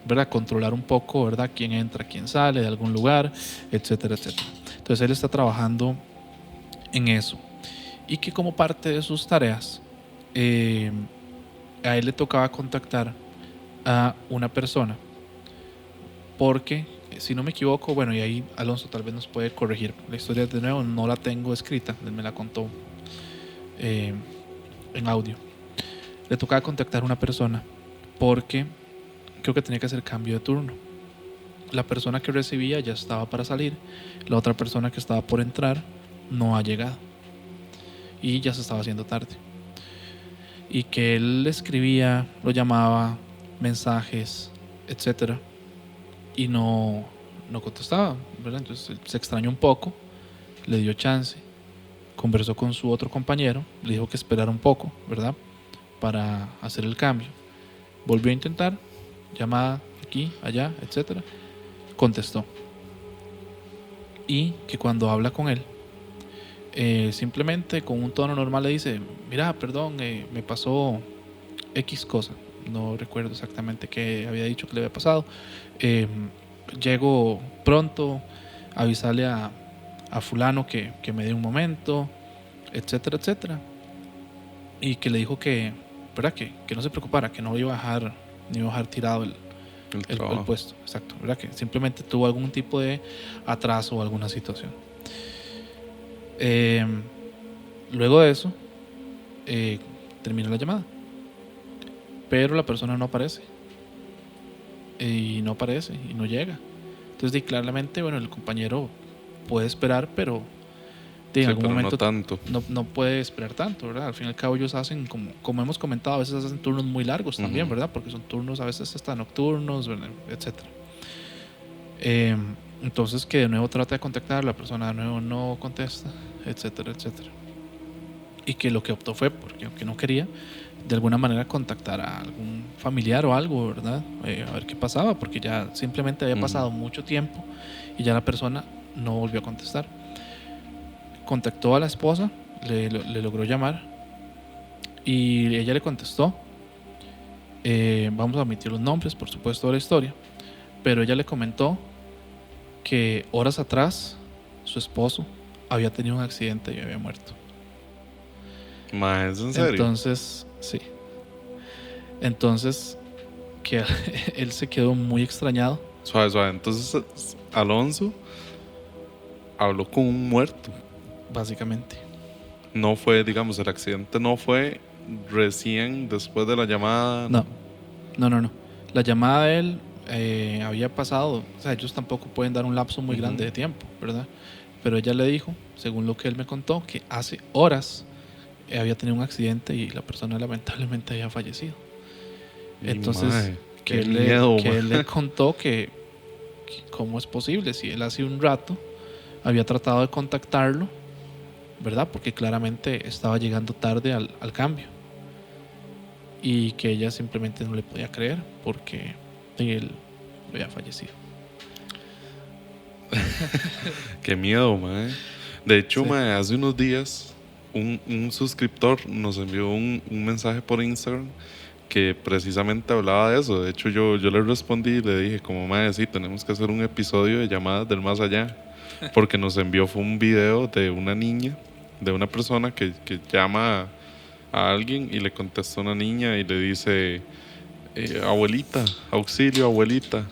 ¿verdad?, controlar un poco, ¿verdad?, quién entra, quién sale de algún lugar, etcétera, etcétera. Entonces él está trabajando en eso, y que como parte de sus tareas, a él le tocaba contactar a una persona, porque si no me equivoco, bueno, y ahí Alonso tal vez nos puede corregir, la historia de nuevo no la tengo escrita, él me la contó en audio. Le tocaba contactar a una persona porque creo que tenía que hacer cambio de turno. La persona que recibía ya estaba para salir, la otra persona que estaba por entrar no ha llegado y ya se estaba haciendo tarde, y que él le escribía, lo llamaba, mensajes, etcétera, y no contestaba, ¿verdad? Entonces él se extrañó un poco, le dio chance, conversó con su otro compañero, le dijo que esperara un poco, ¿verdad?, para hacer el cambio. Volvió a intentar, llamada aquí, allá, etcétera, contestó, y que cuando habla con él, simplemente con un tono normal le dice: mira, perdón, me pasó X cosa, no recuerdo exactamente qué había dicho que le había pasado, llego pronto, avisarle a fulano que me dé un momento, etcétera, etcétera, y que le dijo que, ¿verdad?, que no se preocupara, que no iba a dejar, ni iba a dejar tirado el puesto, exacto, ¿verdad?, que simplemente tuvo algún tipo de atraso o alguna situación. Luego de eso, termina la llamada, pero la persona no aparece, y no llega. Entonces, claramente, bueno, el compañero puede esperar, pero en algún momento no tanto. No puede esperar tanto, ¿verdad? Al fin y al cabo ellos hacen, como hemos comentado, a veces hacen turnos muy largos también, ¿verdad? Porque son turnos a veces hasta nocturnos, etcétera. Entonces, que de nuevo trata de contactar, la persona de nuevo no contesta, etcétera, etcétera. Y que lo que optó fue, porque aunque no quería, de alguna manera contactar a algún familiar o algo, ¿verdad? A ver qué pasaba, porque ya simplemente había pasado mucho tiempo y ya la persona no volvió a contestar. Contactó a la esposa, le logró llamar y ella le contestó. Vamos a omitir los nombres, por supuesto, de la historia, pero ella le comentó que horas atrás su esposo había tenido un accidente y había muerto. ¿Es en serio? Entonces, sí. Entonces, que él se quedó muy extrañado. Suave. Entonces, Alonso habló con un muerto. Básicamente. No fue, digamos, el accidente no fue recién después de la llamada. No. La llamada de él había pasado, o sea, ellos tampoco pueden dar un lapso muy grande de tiempo, ¿verdad? pero ella le dijo, según lo que él me contó, que hace horas había tenido un accidente y la persona lamentablemente había fallecido. Entonces, Mae, que qué miedo, él le contó que cómo es posible si él hace un rato había tratado de contactarlo, ¿verdad? Porque claramente estaba llegando tarde al cambio y que ella simplemente no le podía creer porque él había fallecido. Qué miedo, mae. De hecho, Sí. mae, hace unos días un suscriptor nos envió un mensaje por Instagram que precisamente hablaba de eso. De hecho, yo le respondí y le dije como, mae, sí, tenemos que hacer un episodio de llamadas del más allá. Porque nos envió fue un video de una niña, de una persona que llama a alguien y le contesta a una niña y le dice, abuelita, auxilio, abuelita,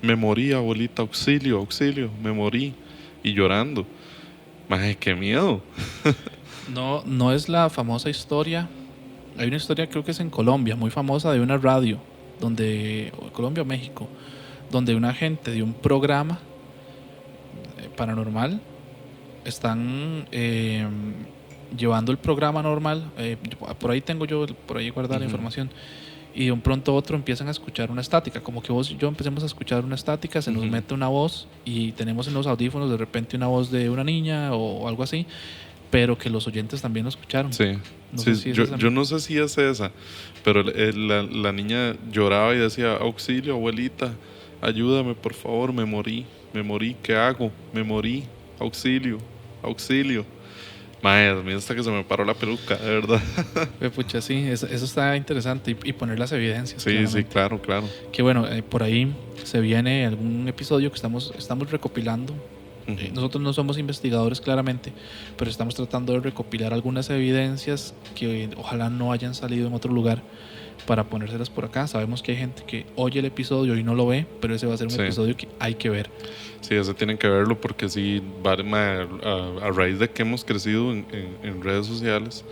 me morí, abuelita, auxilio, auxilio, me morí. Y llorando. Mae, qué miedo. No es la famosa historia. Hay una historia, creo que es en Colombia, muy famosa, de una radio, donde, o Colombia o México, donde un agente de un programa paranormal están llevando el programa normal. Por ahí tengo yo, por ahí guardada la información. Y de un pronto a otro empiezan a escuchar una estática, como que vos y yo empecemos a escuchar una estática, se nos mete una voz y tenemos en los audífonos de repente una voz de una niña o algo así, pero que los oyentes también lo escucharon. Sí, No sí, sé si es yo, esa. yo no sé si es esa, pero la niña lloraba y decía, auxilio, abuelita, ayúdame, por favor, me morí, ¿qué hago? Me morí, auxilio, auxilio. Mae, a mí hasta que se me paró la peluca, de verdad. Pucha, sí, eso está interesante y poner las evidencias. Sí, claramente. sí, claro, claro. Que bueno, por ahí se viene algún episodio que estamos recopilando. Nosotros no somos investigadores claramente, pero estamos tratando de recopilar algunas evidencias que ojalá no hayan salido en otro lugar para ponérselas por acá. Sabemos que hay gente que oye el episodio y no lo ve, pero ese va a ser un episodio que hay que ver. Sí, ese tienen que verlo porque sí, a raíz de que hemos crecido en redes sociales,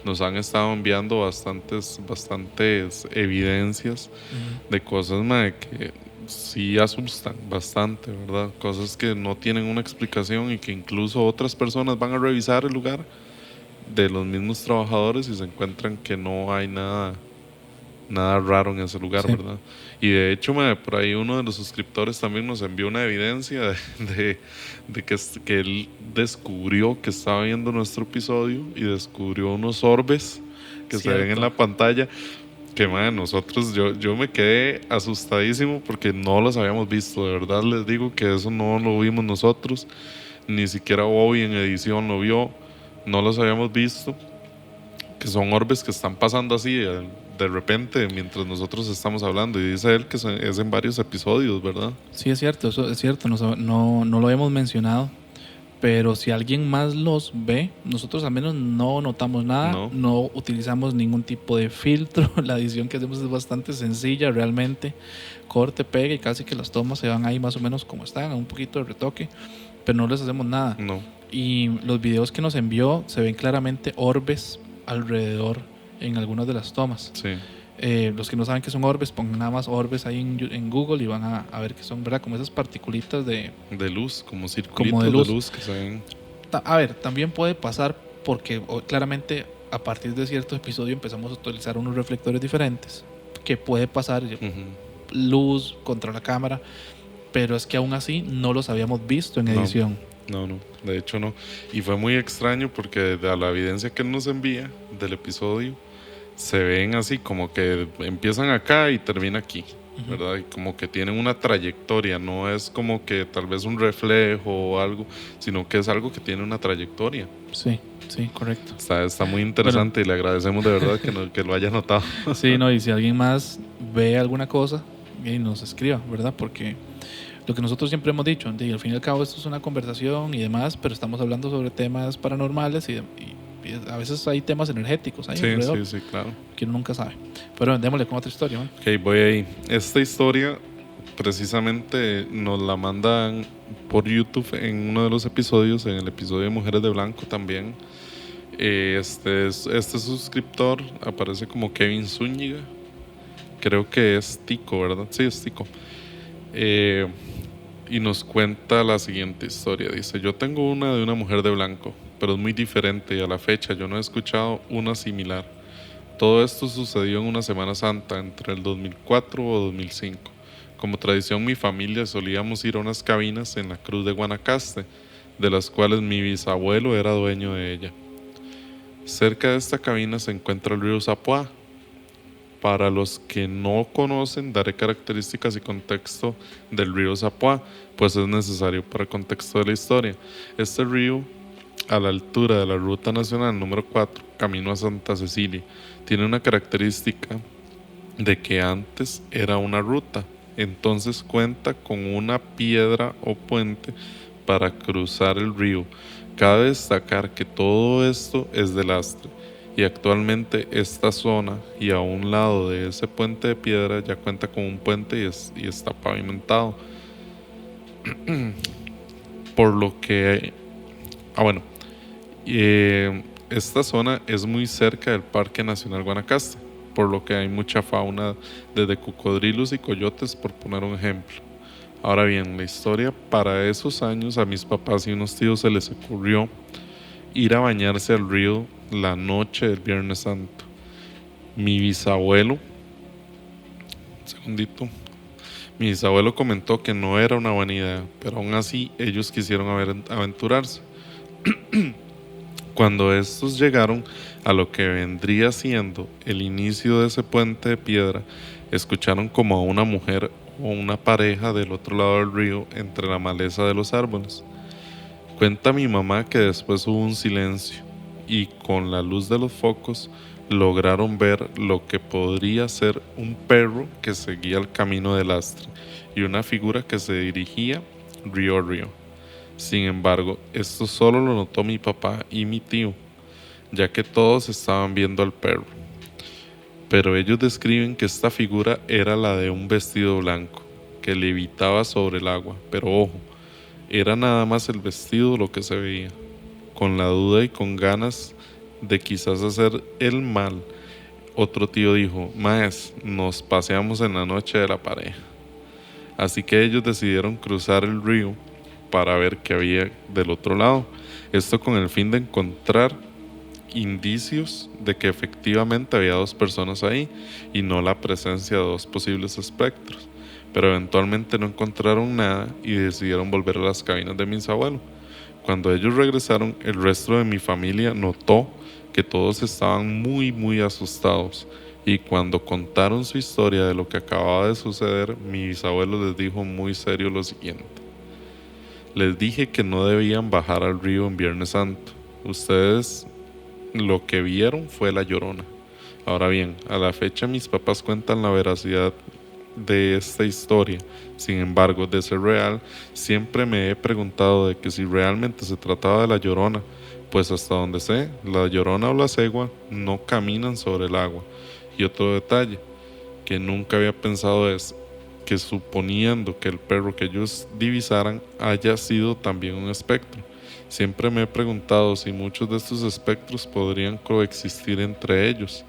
nos han estado enviando bastantes evidencias de cosas, mae, que sí asustan bastante, ¿verdad? Cosas que no tienen una explicación y que incluso otras personas van a revisar el lugar de los mismos trabajadores y se encuentran que no hay nada raro en ese lugar, Sí. ¿verdad? Y de hecho, por ahí uno de los suscriptores también nos envió una evidencia de que él descubrió que estaba viendo nuestro episodio y descubrió unos orbes que se ven en la pantalla. Que nosotros, yo me quedé asustadísimo porque no los habíamos visto. De verdad les digo que eso no lo vimos nosotros, ni siquiera Bobby en edición lo vio, no los habíamos visto. Que son orbes que están pasando así de repente mientras nosotros estamos hablando. Y dice él que es en varios episodios, ¿verdad? Sí, es cierto, eso es cierto, no lo hemos mencionado. Pero si alguien más los ve, nosotros al menos no notamos nada, no utilizamos ningún tipo de filtro. La edición que hacemos es bastante sencilla, realmente. Corte, pega y casi que las tomas se van ahí más o menos como están, un poquito de retoque, pero no les hacemos nada. No. Y los videos que nos envió se ven claramente orbes alrededor en algunas de las tomas. Sí. Los que no saben qué son orbes, pongan nada más orbes ahí en Google y van a ver que son, ¿verdad? Como esas particulitas de luz, como circulitos como de luz que se ven. A ver, también puede pasar porque claramente a partir de cierto episodio empezamos a utilizar unos reflectores diferentes, que puede pasar luz contra la cámara, pero es que aún así no los habíamos visto en edición. No, de hecho no. Y fue muy extraño porque de la evidencia que él nos envía del episodio, se ven así como que empiezan acá y termina aquí, ¿verdad? Y como que tienen una trayectoria, no es como que tal vez un reflejo o algo, sino que es algo que tiene una trayectoria. Sí, correcto. Está muy interesante y le agradecemos de verdad que lo haya notado. Sí, no, y si alguien más ve alguna cosa, y nos escriba, ¿verdad? Porque lo que nosotros siempre hemos dicho, al fin y al cabo esto es una conversación y demás, pero estamos hablando sobre temas paranormales y a veces hay temas energéticos ahí alrededor, sí, claro. Que uno nunca sabe. Pero démosle con otra historia, ¿no? Ok, voy ahí. Esta historia precisamente nos la mandan por YouTube en uno de los episodios, en el episodio de Mujeres de Blanco también. Este suscriptor aparece como Kevin Zúñiga. Creo que es Tico, ¿verdad? Sí, es Tico. y nos cuenta la siguiente historia. Dice: yo tengo una de una mujer de blanco, pero es muy diferente y a la fecha yo no he escuchado una similar. Todo esto sucedió en una Semana Santa entre el 2004 o 2005. Como tradición, mi familia solíamos ir a unas cabinas en la Cruz de Guanacaste, de las cuales mi bisabuelo era dueño de ella. Cerca de esta cabina se encuentra el río Zapoá. Para los que no conocen, daré características y contexto del río Zapoá, pues es necesario para el contexto de la historia. Este río, a la altura de la Ruta Nacional número 4, camino a Santa Cecilia, tiene una característica de que antes era una ruta, entonces cuenta con una piedra o puente para cruzar el río. Cabe destacar que todo esto es de lastre y actualmente esta zona y a un lado de ese puente de piedra ya cuenta con un puente y está pavimentado. Por lo que, bueno, esta zona es muy cerca del Parque Nacional Guanacaste, por lo que hay mucha fauna desde cocodrilos y coyotes, por poner un ejemplo. Ahora bien, la historia: para esos años a mis papás y unos tíos se les ocurrió ir a bañarse al río la noche del Viernes Santo. Mi bisabuelo, segundito, mi bisabuelo comentó que no era una buena idea, pero aún así ellos quisieron aventurarse. Cuando estos llegaron a lo que vendría siendo el inicio de ese puente de piedra, escucharon como a una mujer o una pareja del otro lado del río entre la maleza de los árboles. Cuenta mi mamá que después hubo un silencio y con la luz de los focos lograron ver lo que podría ser un perro que seguía el camino del lastre y una figura que se dirigía río a río. Sin embargo, esto solo lo notó mi papá y mi tío, ya que todos estaban viendo al perro. Pero ellos describen que esta figura era la de un vestido blanco, que levitaba sobre el agua. Pero ojo, era nada más el vestido lo que se veía. Con la duda y con ganas de quizás hacer el mal, otro tío dijo: maes, nos paseamos en la noche de la pareja. Así que ellos decidieron cruzar el río para ver qué había del otro lado. Esto con el fin de encontrar indicios de que efectivamente había dos personas ahí y no la presencia de dos posibles espectros. Pero eventualmente no encontraron nada y decidieron volver a las cabinas de mis abuelos. Cuando ellos regresaron, el resto de mi familia notó que todos estaban muy asustados, y cuando contaron su historia de lo que acababa de suceder, mi bisabuelo les dijo muy serio lo siguiente: les dije que no debían bajar al río en Viernes Santo. Ustedes lo que vieron fue la Llorona. Ahora bien, a la fecha mis papás cuentan la veracidad de esta historia. Sin embargo, de ser real, siempre me he preguntado de que si realmente se trataba de la Llorona, pues hasta donde sé, la Llorona o la Cegua no caminan sobre el agua. Y otro detalle que nunca había pensado es que, suponiendo que el perro que ellos divisaran haya sido también un espectro, siempre me he preguntado si muchos de estos espectros podrían coexistir entre ellos.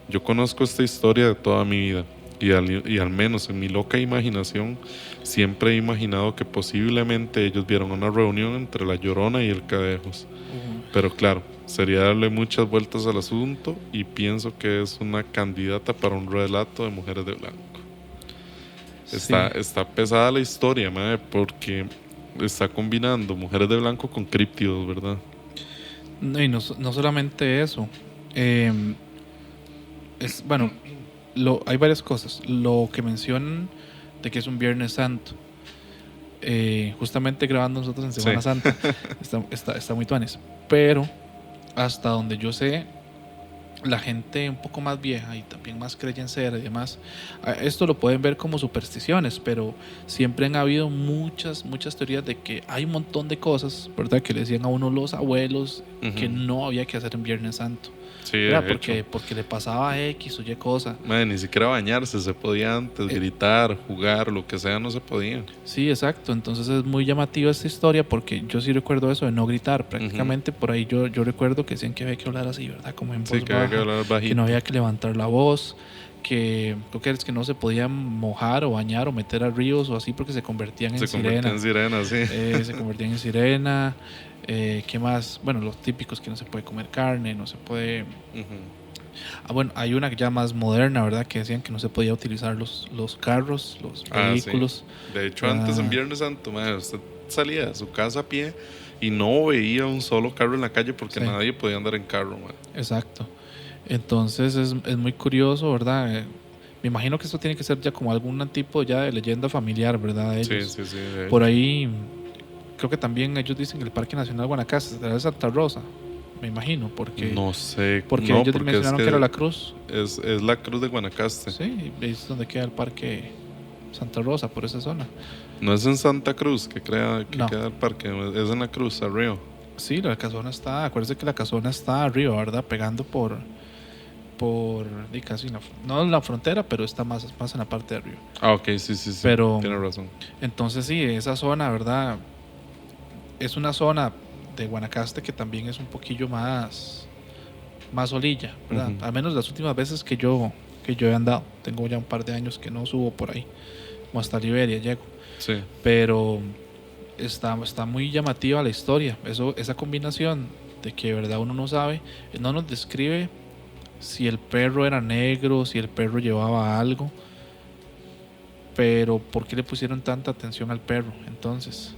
Yo conozco esta historia de toda mi vida y al menos en mi loca imaginación siempre he imaginado que posiblemente ellos vieron una reunión entre la Llorona y el Cadejos. Pero claro, sería darle muchas vueltas al asunto y pienso que es una candidata para un relato de Mujeres de Blanco. Está pesada la historia, madre, porque está combinando Mujeres de Blanco con críptidos, ¿verdad? Y no solamente eso. Bueno, hay varias cosas. Lo que mencionan de que es un Viernes Santo. Justamente grabando nosotros en Semana Santa. Está muy tuanes. Pero hasta donde yo sé, la gente un poco más vieja y también más creyencera y demás, esto lo pueden ver como supersticiones, pero siempre han habido muchas teorías de que hay un montón de cosas, ¿verdad?, que le decían a uno los abuelos que no había que hacer en Viernes Santo. Sí, porque le pasaba X o Y cosa. Madre, ni siquiera bañarse se podía antes, gritar, jugar, lo que sea, no se podía. Sí, exacto. Entonces es muy llamativa esta historia, porque yo sí recuerdo eso de no gritar. Prácticamente por ahí yo recuerdo que decían que había que hablar así, ¿verdad? Como en voz baja, que no había que levantar la voz, que creo que es que no se podían mojar o bañar o meter a ríos o así porque se convertían en Se convirtió sirena. en sirena, sí. Se convertían en sirena. ¿Qué más? Bueno, los típicos que no se puede comer carne, no se puede... bueno, hay una ya más moderna, ¿verdad? Que decían que no se podía utilizar los carros, los vehículos. Sí. De hecho, antes en Viernes Santo, madre, usted salía de su casa a pie y no veía un solo carro en la calle porque nadie podía andar en carro, madre. Exacto. Entonces es muy curioso, ¿verdad? Me imagino que esto tiene que ser ya como algún tipo ya de leyenda familiar, ¿verdad? Ellos. Sí. Por ahí, creo que también ellos dicen que el Parque Nacional Guanacaste será de Santa Rosa, me imagino, porque... No sé. Porque ellos mencionaron que era la cruz. Es la cruz de Guanacaste. Sí, es donde queda el Parque Santa Rosa, por esa zona. No es en Santa Cruz que queda el parque, es en la cruz, arriba. Sí, la casona está, acuérdense que la casona está arriba, ¿verdad? Pegando por casi no en la frontera, pero está más en la parte de arriba. Ok, sí. Pero, tiene razón. Entonces sí, esa zona, ¿verdad? Es una zona de Guanacaste que también es un poquillo más olilla, ¿verdad? Al menos las últimas veces que yo he andado. Tengo ya un par de años que no subo por ahí, como hasta Liberia llego. Sí. Pero está muy llamativa la historia. Esa combinación de que, verdad, uno no sabe, no nos describe si el perro era negro, si el perro llevaba algo, pero ¿por qué le pusieron tanta atención al perro entonces?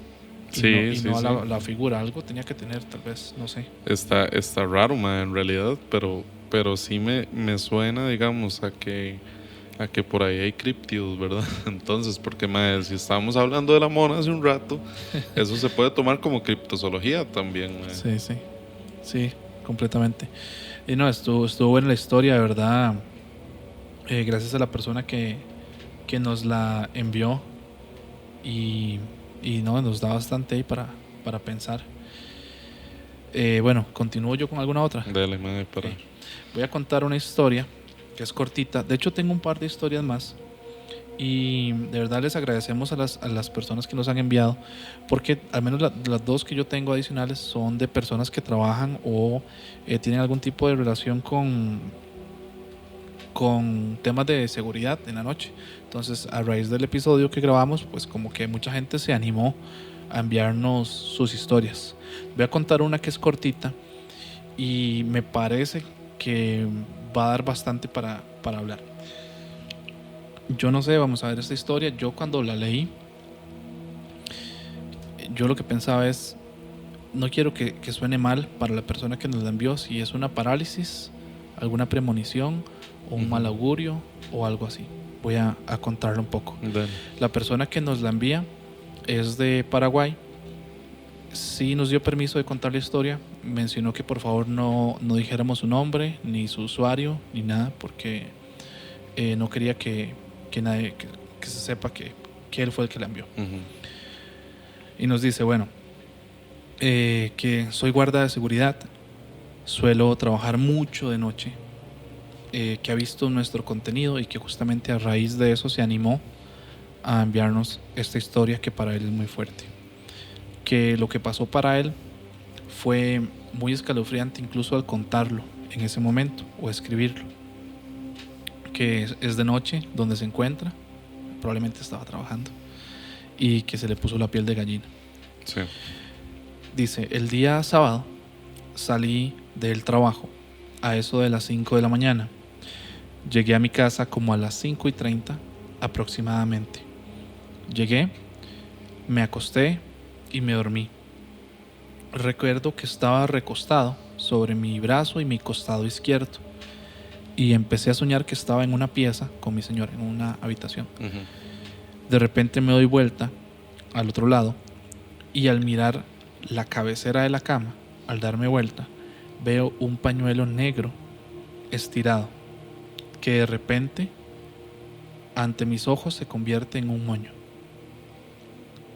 Y no a la figura, algo tenía que tener, tal vez, no sé. Está raro, man, en realidad, pero sí me suena, digamos, a que por ahí hay críptidos, ¿verdad? Entonces, porque man, si estábamos hablando de la mona hace un rato, eso se puede tomar como criptozoología también, man. Sí, completamente. Y no, estuvo buena la historia, de verdad. Gracias a la persona que nos la envió y no, nos da bastante ahí para pensar. Bueno, continúo yo con alguna otra. Dale, madre, Voy a contar una historia que es cortita. De hecho, tengo un par de historias más. Y de verdad les agradecemos a las personas que nos han enviado, porque al menos las dos que yo tengo adicionales son de personas que trabajan o tienen algún tipo de relación con temas de seguridad en la noche. Entonces, a raíz del episodio que grabamos, pues como que mucha gente se animó a enviarnos sus historias. Voy a contar una que es cortita y me parece que va a dar bastante para hablar. Yo no sé, vamos a ver esta historia. Yo cuando la leí, yo lo que pensaba es, no quiero que suene mal para la persona que nos la envió, si es una parálisis, alguna premonición o un mal augurio o algo así. Voy a contarlo un poco. La persona que nos la envía es de Paraguay. Sí nos dio permiso de contar la historia. Mencionó que por favor no dijéramos su nombre, ni su usuario, ni nada, porque no quería que nadie que se sepa que él fue el que la envió. Y nos dice, bueno, que soy guarda de seguridad, suelo trabajar mucho de noche, que ha visto nuestro contenido y que justamente a raíz de eso se animó a enviarnos esta historia que para él es muy fuerte. Que lo que pasó para él fue muy escalofriante incluso al contarlo en ese momento o escribirlo. Que es de noche donde se encuentra, probablemente estaba trabajando, y que se le puso la piel de gallina. Sí. Dice, el día sábado salí del trabajo a eso de las 5 de la mañana. Llegué a mi casa como a las 5:30 aproximadamente. Llegué, me acosté y me dormí. Recuerdo que estaba recostado sobre mi brazo y mi costado izquierdo. Y empecé a soñar que estaba en una pieza con mi señora, en una habitación. De repente me doy vuelta al otro lado y al mirar la cabecera de la cama, al darme vuelta, veo un pañuelo negro estirado que de repente ante mis ojos se convierte en un moño.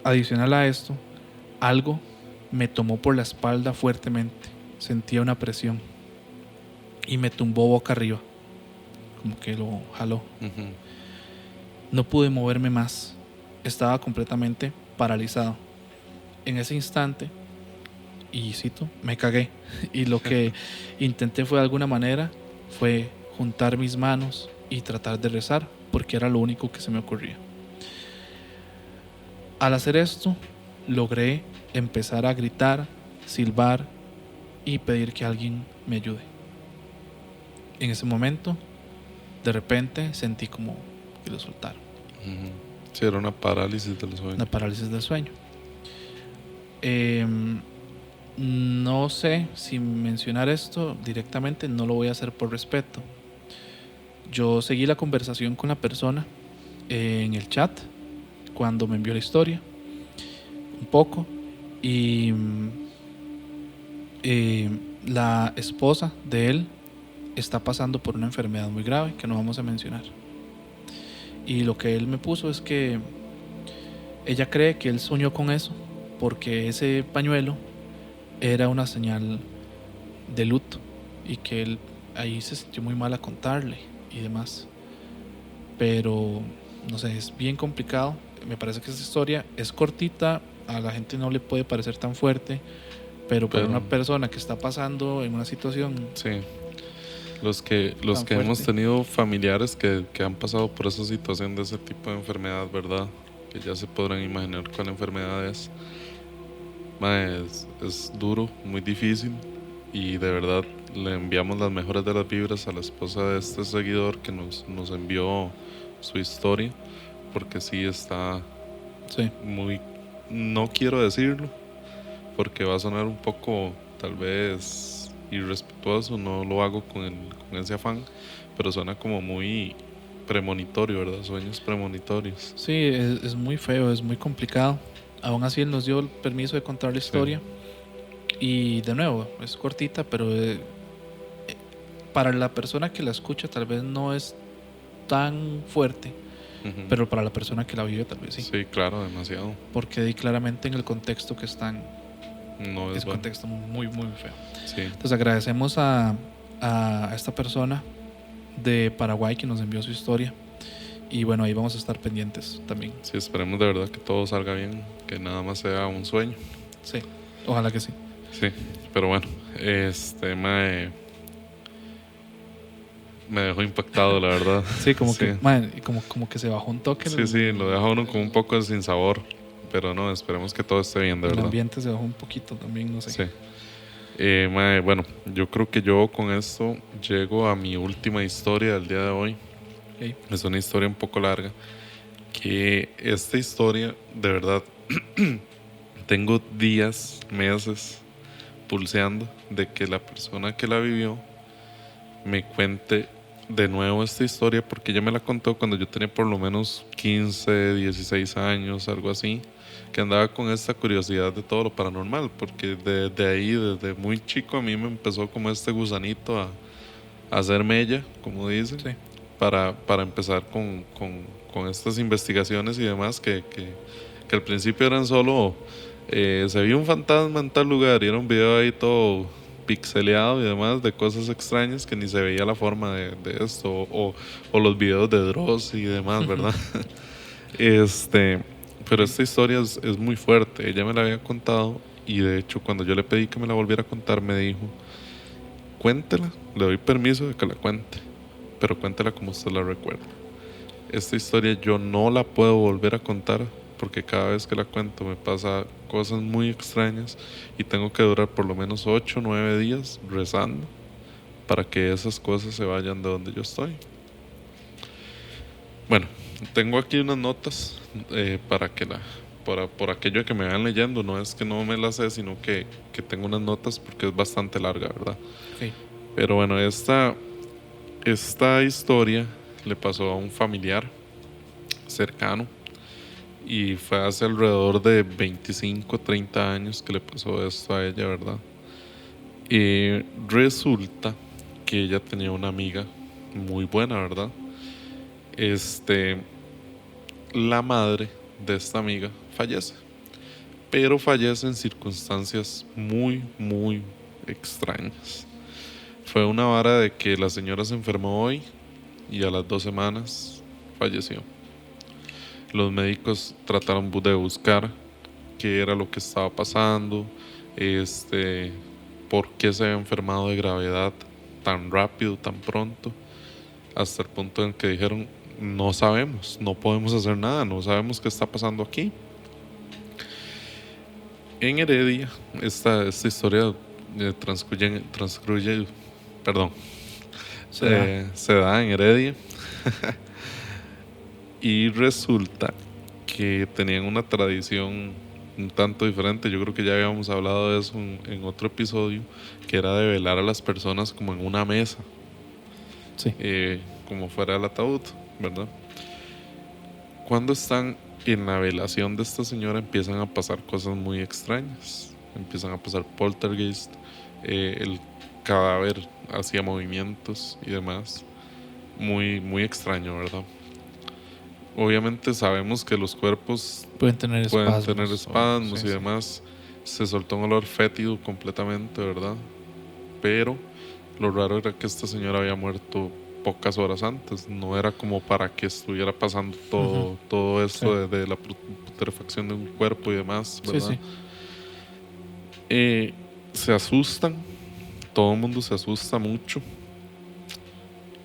Adicional a esto, algo me tomó por la espalda fuertemente. Sentía una presión y me tumbó boca arriba, como que lo jaló. No pude moverme más. Estaba completamente paralizado. En ese instante, y cito, me cagué. Y lo que intenté fue de alguna manera fue juntar mis manos y tratar de rezar, porque era lo único que se me ocurría. Al hacer esto, logré empezar a gritar, silbar y pedir que alguien me ayude. En ese momento, de repente, sentí como que lo soltaron. Sí, era una parálisis del sueño. Una parálisis del sueño. No sé si mencionar esto directamente, no lo voy a hacer por respeto. Yo seguí la conversación con la persona en el chat cuando me envió la historia, un poco, y la esposa de él está pasando por una enfermedad muy grave que no vamos a mencionar. Y lo que él me puso es que ella cree que él soñó con eso porque ese pañuelo era una señal de luto y que él ahí se sintió muy mal a contarle y demás. Pero no sé, es bien complicado. Me parece que esa historia es cortita, a la gente no le puede parecer tan fuerte, pero para una persona que está pasando en una situación, sí, los que hemos tenido familiares que han pasado por esa situación de ese tipo de enfermedad, ¿verdad? Que ya se podrán imaginar cuál enfermedad es. Es duro, muy difícil, y de verdad le enviamos las mejores de las vibras a la esposa de este seguidor que nos envió su historia, porque sí está muy, no quiero decirlo porque va a sonar un poco tal vez irrespetuoso, no lo hago con ese afán, pero suena como muy premonitorio, ¿verdad? Sueños premonitorios. Sí, es muy feo, es muy complicado. Aún así él nos dio el permiso de contar la historia. Sí. Y de nuevo, es cortita, pero para la persona que la escucha tal vez no es tan fuerte, pero para la persona que la vive tal vez sí. Sí, claro, demasiado. Porque claramente en el contexto que están, no es un contexto muy, muy feo. Sí. Entonces agradecemos a esta persona de Paraguay que nos envió su historia. Y bueno, ahí vamos a estar pendientes también. Sí, esperemos de verdad que todo salga bien, que nada más sea un sueño. Sí, ojalá que sí. Sí, pero bueno, me dejó impactado, la verdad. Sí, como sí. Que como que se bajó un toque. Sí, lo deja uno con un poco de sinsabor, pero no, esperemos que todo esté bien, de verdad. El ambiente se bajó un poquito también, no sé. Sí. Bueno, yo creo que yo con esto llego a mi última historia del día de hoy. Okay. Es una historia un poco larga, que esta historia, de verdad, tengo días, meses pulseando de que la persona que la vivió me cuente de nuevo esta historia, porque ella me la contó cuando yo tenía por lo menos 15, 16 años, algo así, que andaba con esta curiosidad de todo lo paranormal, porque de ahí, desde muy chico, a mí me empezó como este gusanito a hacer mella, como dicen, sí. para empezar con estas investigaciones y demás, que al principio eran solo, se vio un fantasma en tal lugar, y era un video ahí todo pixeleado y demás, de cosas extrañas que ni se veía la forma de esto, o los videos de Dross y demás, ¿verdad? Pero esta historia es muy fuerte. Ella me la había contado, y de hecho cuando yo le pedí que me la volviera a contar, me dijo: cuéntela, le doy permiso de que la cuente, pero cuéntela como usted la recuerda. Esta historia yo no la puedo volver a contar, porque cada vez que la cuento me pasa cosas muy extrañas, y tengo que durar por lo menos 8 o 9 días rezando para que esas cosas se vayan de donde yo estoy. Bueno, tengo aquí unas notas para que por aquello que me van leyendo. No es que no me las sé, sino que tengo unas notas porque es bastante larga, ¿verdad? Okay. Pero bueno, esta historia le pasó a un familiar cercano, y fue hace alrededor de 25, 30 años que le pasó esto a ella, ¿verdad? Y resulta que ella tenía una amiga muy buena, ¿verdad? La madre de esta amiga fallece, pero fallece en circunstancias muy, muy extrañas. Fue una vara de que la señora se enfermó hoy y a las 2 semanas falleció. Los médicos trataron de buscar qué era lo que estaba pasando, por qué se había enfermado de gravedad tan rápido, tan pronto. hasta el punto en que dijeron, no sabemos, no podemos hacer nada, no sabemos qué está pasando aquí. En Heredia, esta historia transcurre, perdón, se da en Heredia. Y resulta que tenían una tradición un tanto diferente. Yo creo que ya habíamos hablado de eso en otro episodio, que era de velar a las personas como en una mesa, Sí. como fuera el ataúd, ¿verdad? Cuando están en la velación de esta señora empiezan a pasar cosas muy extrañas. Empiezan a pasar poltergeist, el cadáver hacía movimientos y demás. Muy, muy extraño, ¿verdad? Obviamente sabemos que los cuerpos pueden tener espasmos sí, y demás. Se soltó un olor fétido completamente, ¿verdad? Pero lo raro era que esta señora había muerto pocas horas antes. No era como para que estuviera pasando todo esto de la putrefacción de un cuerpo y demás, ¿verdad? Sí, sí. Se asustan. Todo el mundo se asusta mucho.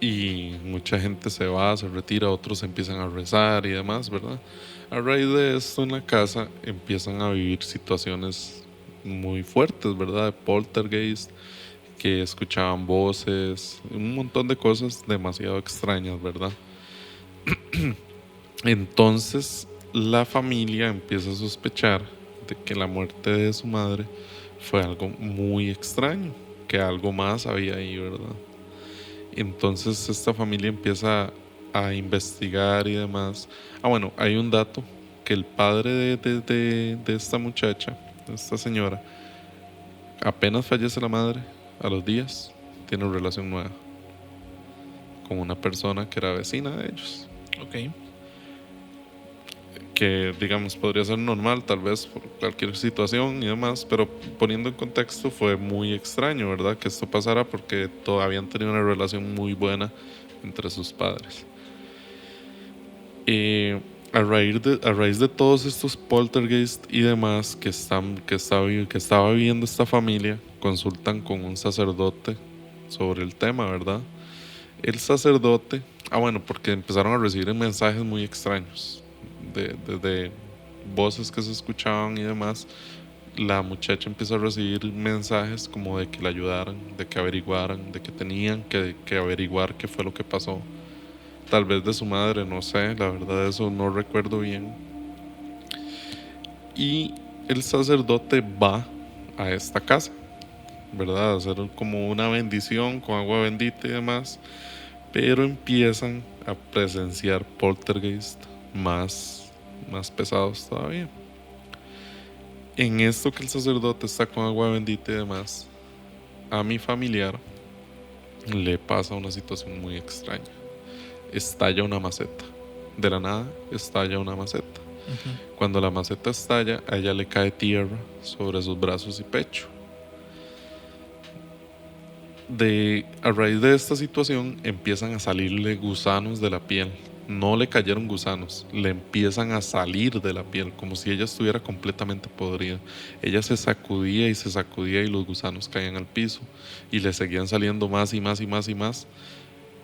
Y mucha gente se va, se retira, otros empiezan a rezar y demás, ¿verdad? A raíz de esto en la casa empiezan a vivir situaciones muy fuertes, ¿verdad? De poltergeist, que escuchaban voces, un montón de cosas demasiado extrañas, ¿verdad? Entonces la familia empieza a sospechar de que la muerte de su madre fue algo muy extraño, que algo más había ahí, ¿verdad? Entonces esta familia empieza a investigar y demás. Bueno, hay un dato, que el padre de esta muchacha, de esta señora, apenas fallece la madre, a los días, tiene una relación nueva con una persona que era vecina de ellos. Ok. Que digamos podría ser normal tal vez por cualquier situación y demás, pero poniendo en contexto fue muy extraño, ¿verdad? Que esto pasara, porque todavía han tenido una relación muy buena entre sus padres. A raíz de todos estos poltergeist y demás que estaba viviendo esta familia, consultan con un sacerdote sobre el tema, ¿verdad? El sacerdote, bueno, porque empezaron a recibir mensajes muy extraños de voces que se escuchaban y demás. La muchacha empieza a recibir mensajes como de que la ayudaran, de que averiguaran, de que tenían que averiguar qué fue lo que pasó. Tal vez de su madre, no sé, la verdad eso no recuerdo bien. Y el sacerdote va a esta casa, ¿verdad? A hacer como una bendición con agua bendita y demás. Pero empiezan a presenciar poltergeist más pesados todavía. En esto que el sacerdote está con agua bendita y demás, a mi familiar le pasa una situación muy extraña. Estalla una maceta. De la nada estalla una maceta. Cuando la maceta estalla, a ella le cae tierra sobre sus brazos y pecho. A raíz de esta situación empiezan a salirle gusanos de la piel. No le cayeron gusanos, le empiezan a salir de la piel, como si ella estuviera completamente podrida. Ella se sacudía y los gusanos caían al piso y le seguían saliendo más y más y más y más.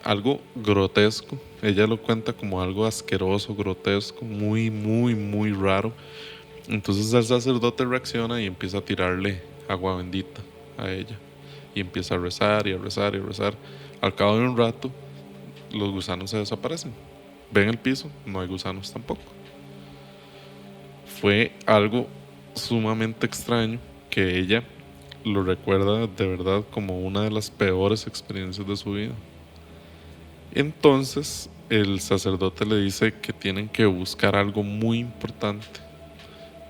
Algo grotesco, ella lo cuenta como algo asqueroso, grotesco, muy, muy, muy raro. Entonces el sacerdote reacciona y empieza a tirarle agua bendita a ella. Y empieza a rezar y a rezar y a rezar. Al cabo de un rato, los gusanos se desaparecen. Ven el piso, no hay gusanos tampoco. Fue algo sumamente extraño, que ella lo recuerda de verdad como una de las peores experiencias de su vida. Entonces el sacerdote le dice que tienen que buscar algo muy importante,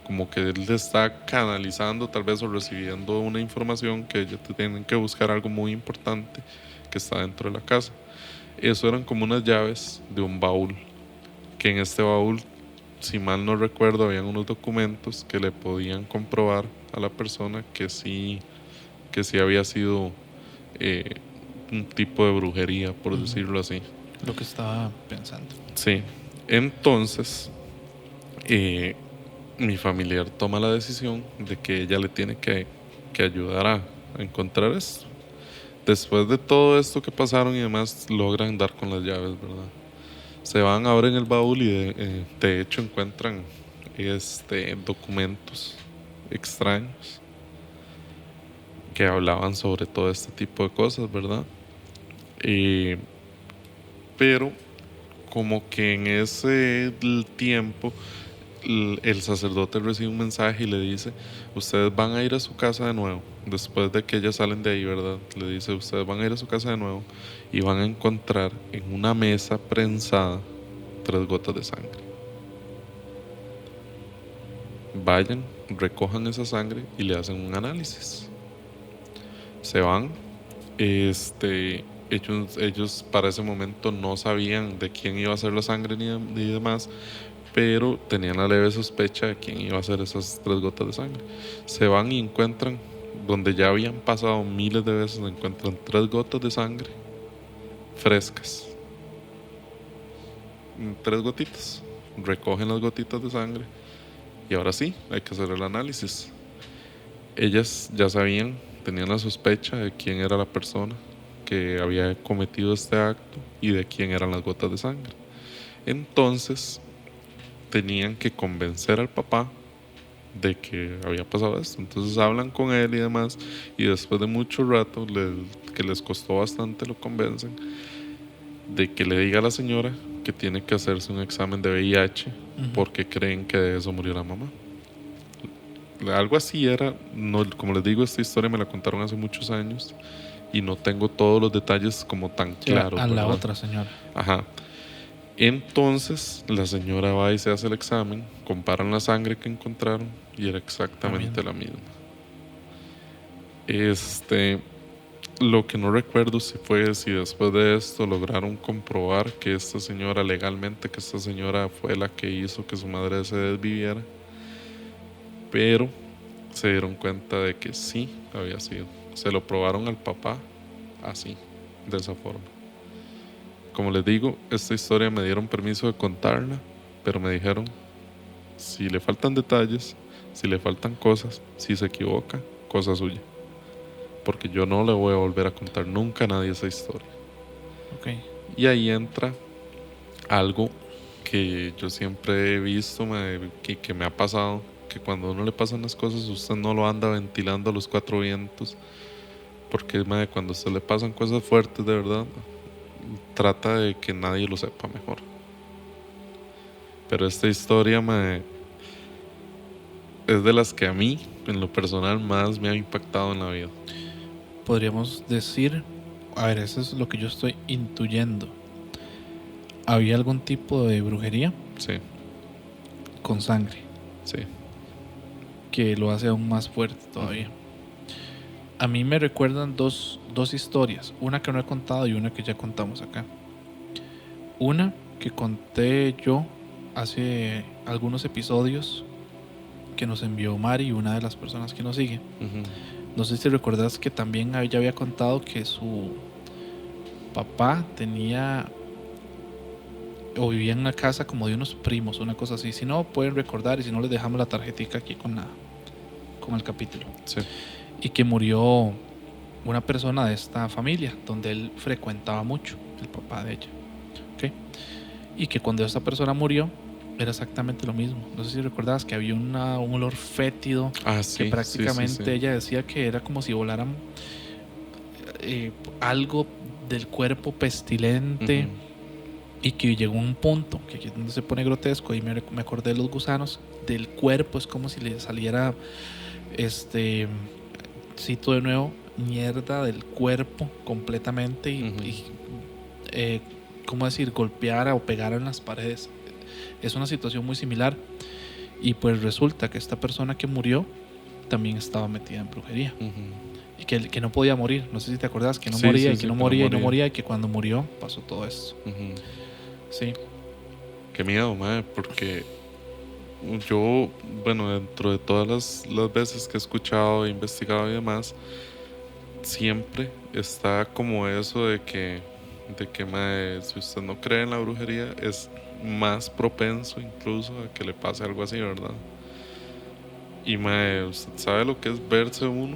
como que él está canalizando tal vez o recibiendo una información, que ellos tienen que buscar algo muy importante que está dentro de la casa. Eso eran como unas llaves de un baúl, que en este baúl, si mal no recuerdo, habían unos documentos que le podían comprobar a la persona que sí había sido un tipo de brujería, por decirlo así. Lo que estaba pensando. Sí. Entonces mi familiar toma la decisión de que ella le tiene que ayudar a encontrar esto. Después de todo esto que pasaron y demás, logran dar con las llaves, ¿verdad? Se van, abren el baúl y de hecho encuentran documentos extraños que hablaban sobre todo este tipo de cosas, ¿verdad? Pero como que en ese tiempo el sacerdote recibe un mensaje y le dice, ustedes van a ir a su casa de nuevo, después de que ellas salen de ahí, ¿verdad? Le dice, ustedes van a ir a su casa de nuevo y van a encontrar en una mesa prensada 3 gotas de sangre. Vayan, recojan esa sangre y le hacen un análisis. Se van, ellos para ese momento no sabían de quién iba a ser la sangre ni demás, pero tenían la leve sospecha de quién iba a ser esas 3 gotas de sangre. Se van y encuentran, donde ya habían pasado miles de veces, encuentran 3 gotas de sangre frescas. 3 gotitas. Recogen las gotitas de sangre y ahora sí, hay que hacer el análisis. Ellas ya sabían, tenían la sospecha de quién era la persona que había cometido este acto y de quién eran las gotas de sangre. Entonces tenían que convencer al papá de que había pasado esto. Entonces hablan con él y demás, y después de mucho rato, que les costó bastante, lo convencen de que le diga a la señora que tiene que hacerse un examen de VIH porque creen que de eso murió la mamá. Algo así era, no, como les digo, esta historia me la contaron hace muchos años y no tengo todos los detalles como tan claros. A la otra señora. Ajá. Entonces la señora va y se hace el examen, comparan la sangre que encontraron y era exactamente la misma. Lo que no recuerdo si después de esto lograron comprobar que esta señora legalmente, que esta señora fue la que hizo que su madre se desviviera, pero se dieron cuenta de que sí había sido. Se lo probaron al papá así, de esa forma. Como les digo, esta historia me dieron permiso de contarla, pero me dijeron, si le faltan detalles, si le faltan cosas, si se equivoca, cosa suya. Porque yo no le voy a volver a contar nunca a nadie esa historia. Okay. Y ahí entra algo que yo siempre he visto que me ha pasado, que cuando a uno le pasan las cosas, usted no lo anda ventilando a los 4 vientos, porque cuando a usted le pasan cosas fuertes de verdad, trata de que nadie lo sepa mejor. Pero esta historia es de las que a mí, en lo personal, más me ha impactado en la vida. Podríamos decir, a ver, eso es lo que yo estoy intuyendo. ¿Había algún tipo de brujería? Sí. Con sangre. Sí. Que lo hace aún más fuerte todavía. A mí me recuerdan dos historias. Una que no he contado y una que ya contamos acá. Una que conté yo hace algunos episodios, que nos envió Mari, una de las personas que nos sigue. No sé si recuerdas que también ella había contado que su papá tenía o vivía en una casa como de unos primos, una cosa así. Si no, pueden recordar, y si no, les dejamos la tarjetita aquí con el capítulo. Sí. Y que murió una persona de esta familia, donde él frecuentaba mucho, el papá de ella. ¿Okay? Y que cuando esa persona murió, era exactamente lo mismo. No sé si recordabas que había un olor fétido, sí, que prácticamente sí. ella decía que era como si volaran algo del cuerpo pestilente. Y que llegó un punto, que aquí es donde se pone grotesco, y me acordé de los gusanos, del cuerpo, es como si le saliera, cito de nuevo, mierda del cuerpo completamente y ¿cómo decir? Golpeara o pegara en las paredes. Es una situación muy similar, y pues resulta que esta persona que murió también estaba metida en brujería. Y que no podía morir. No sé si te acordás, que no moría y que no moría y no moría, y que cuando murió pasó todo esto. Sí. Qué miedo, madre, porque yo, dentro de todas las veces que he escuchado, he investigado y demás, siempre está como eso de que madre, si usted no cree en la brujería, es más propenso incluso a que le pase algo así, ¿verdad? Y madre, usted sabe lo que es verse uno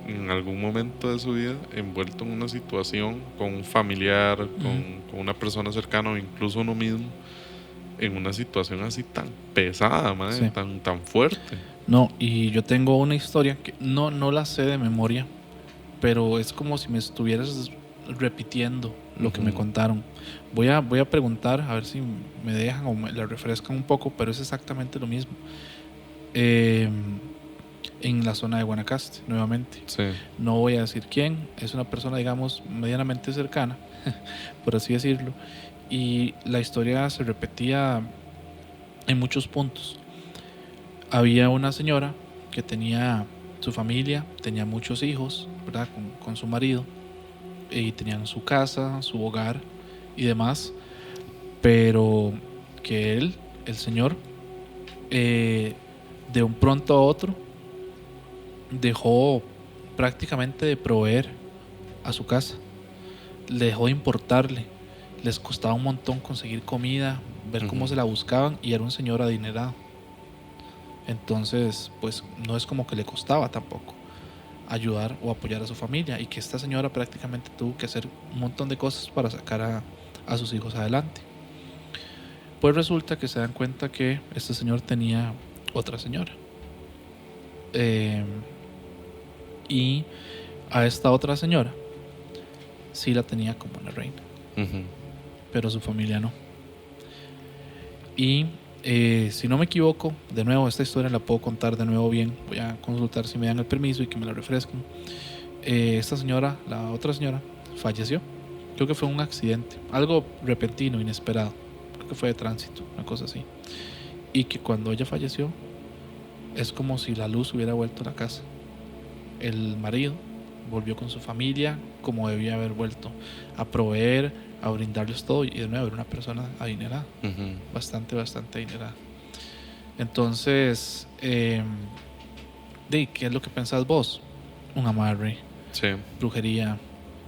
en algún momento de su vida envuelto en una situación con un familiar, con una persona cercana o incluso uno mismo, en una situación así tan pesada, madre, Sí. tan fuerte. No, y yo tengo una historia que no la sé de memoria, pero es como si me estuvieras repitiendo lo que me contaron. Voy a preguntar a ver si me dejan o me la refrescan un poco, pero es exactamente lo mismo. En la zona de Guanacaste, nuevamente. Sí. No voy a decir quién, es una persona, digamos, medianamente cercana, por así decirlo, y la historia se repetía en muchos puntos. Había una señora que tenía su familia, tenía muchos hijos, ¿verdad? Con su marido, y tenían su casa, su hogar y demás, pero que él, el señor, de un pronto a otro dejó prácticamente de proveer a su casa, le dejó de importarle, les costaba un montón conseguir comida, ver cómo se la buscaban, y era un señor adinerado. Entonces, pues no es como que le costaba tampoco ayudar o apoyar a su familia, y que esta señora prácticamente tuvo que hacer un montón de cosas para sacar a sus hijos adelante. Pues resulta que se dan cuenta que este señor tenía otra señora, y a esta otra señora sí la tenía como una reina, pero su familia no. Y si no me equivoco, de nuevo, esta historia la puedo contar de nuevo bien. Voy a consultar si me dan el permiso y que me la refresquen. Esta señora, la otra señora, falleció. Creo que fue un accidente, algo repentino, inesperado. Creo que fue de tránsito, una cosa así. Y que cuando ella falleció, es como si la luz hubiera vuelto a la casa. El marido volvió con su familia como debía haber vuelto, a proveer, a brindarles todo, y de nuevo era una persona adinerada, bastante adinerada. Entonces, ¿qué es lo que pensás vos? Un amarre, sí, brujería,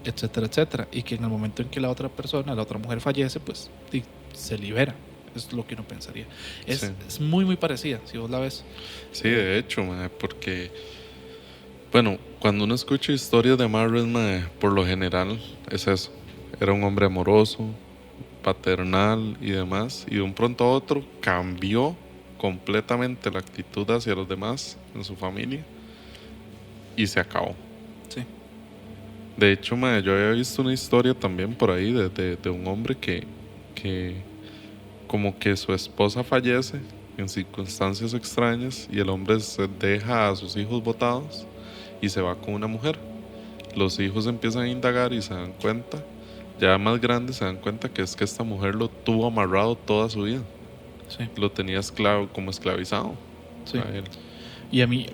etcétera, etcétera, y que en el momento en que la otra persona, la otra mujer fallece, pues se libera. Es lo que uno pensaría. Es muy parecida, si vos la ves. Sí, de hecho, porque, bueno, cuando uno escucha historias de amarres, por lo general es eso. Era un hombre amoroso, paternal y demás, y de un pronto a otro cambió completamente la actitud hacia los demás en su familia y se acabó. Sí. De hecho, yo había visto una historia también por ahí de un hombre que como que su esposa fallece en circunstancias extrañas y el hombre se deja a sus hijos botados y se va con una mujer. Los hijos empiezan a indagar y se dan cuenta, ya más grandes, se dan cuenta que es que esta mujer lo tuvo amarrado toda su vida. Sí. Lo tenía como esclavizado. Sí. A él. Y a mí,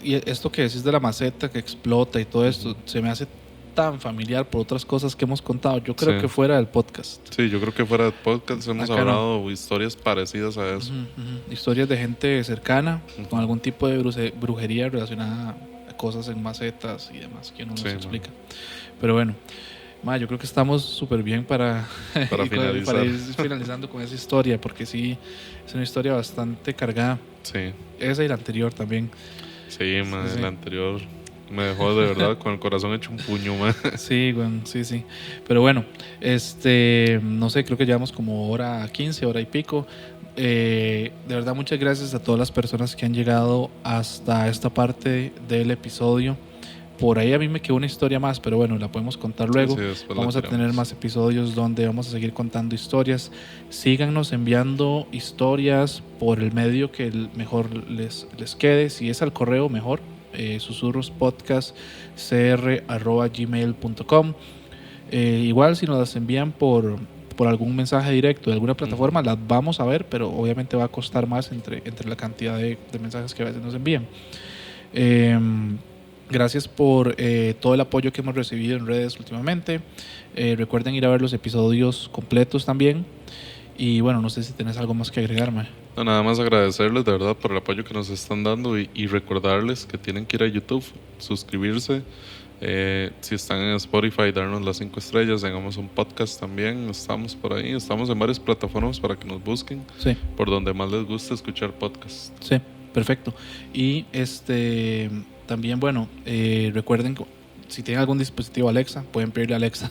y esto que decís de la maceta que explota y todo esto, se me hace tan familiar por otras cosas que hemos contado. Yo creo que fuera del podcast. Sí, yo creo que fuera del podcast hemos hablado historias parecidas a eso. Historias de gente cercana con algún tipo de brujería relacionada a cosas en macetas y demás que uno no se explica. Pero bueno, yo creo que estamos súper bien para ir finalizando con esa historia, porque sí, es una historia bastante cargada. Sí. Esa y la anterior también. Sí, la anterior me dejó de verdad con el corazón hecho un puño, Sí, bueno, sí. Pero bueno, no sé, creo que llevamos como hora 15, hora y pico. De verdad, muchas gracias a todas las personas que han llegado hasta esta parte del episodio. Por ahí a mí me quedó una historia más, pero bueno, la podemos contar luego. Sí, vamos a tener más episodios donde vamos a seguir contando historias. Síganos enviando historias por el medio que mejor les quede. Si es al correo, mejor. susurrospodcastcr@gmail.com. Igual si nos las envían por algún mensaje directo de alguna plataforma, las vamos a ver, pero obviamente va a costar más entre la cantidad de mensajes que a veces nos envían. Gracias por todo el apoyo que hemos recibido en redes últimamente. Recuerden ir a ver los episodios completos también. Y bueno, no sé si tenés algo más que agregarme. No, nada más agradecerles de verdad por el apoyo que nos están dando y recordarles que tienen que ir a YouTube, suscribirse. Si están en Spotify, darnos las 5 estrellas. Tengamos un podcast también, estamos por ahí, estamos en varias plataformas para que nos busquen. Sí. Por donde más les guste escuchar podcasts. Sí, perfecto. Y también, bueno, recuerden que si tienen algún dispositivo Alexa, pueden pedirle a Alexa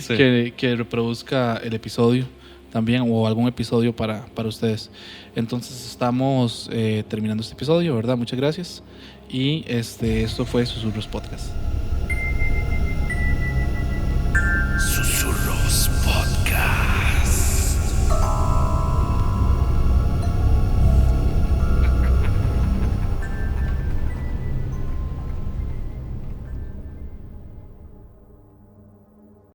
Sí. que reproduzca el episodio también o algún episodio para ustedes. Entonces estamos terminando este episodio, ¿verdad? Muchas gracias. Y esto fue Susurros Podcast.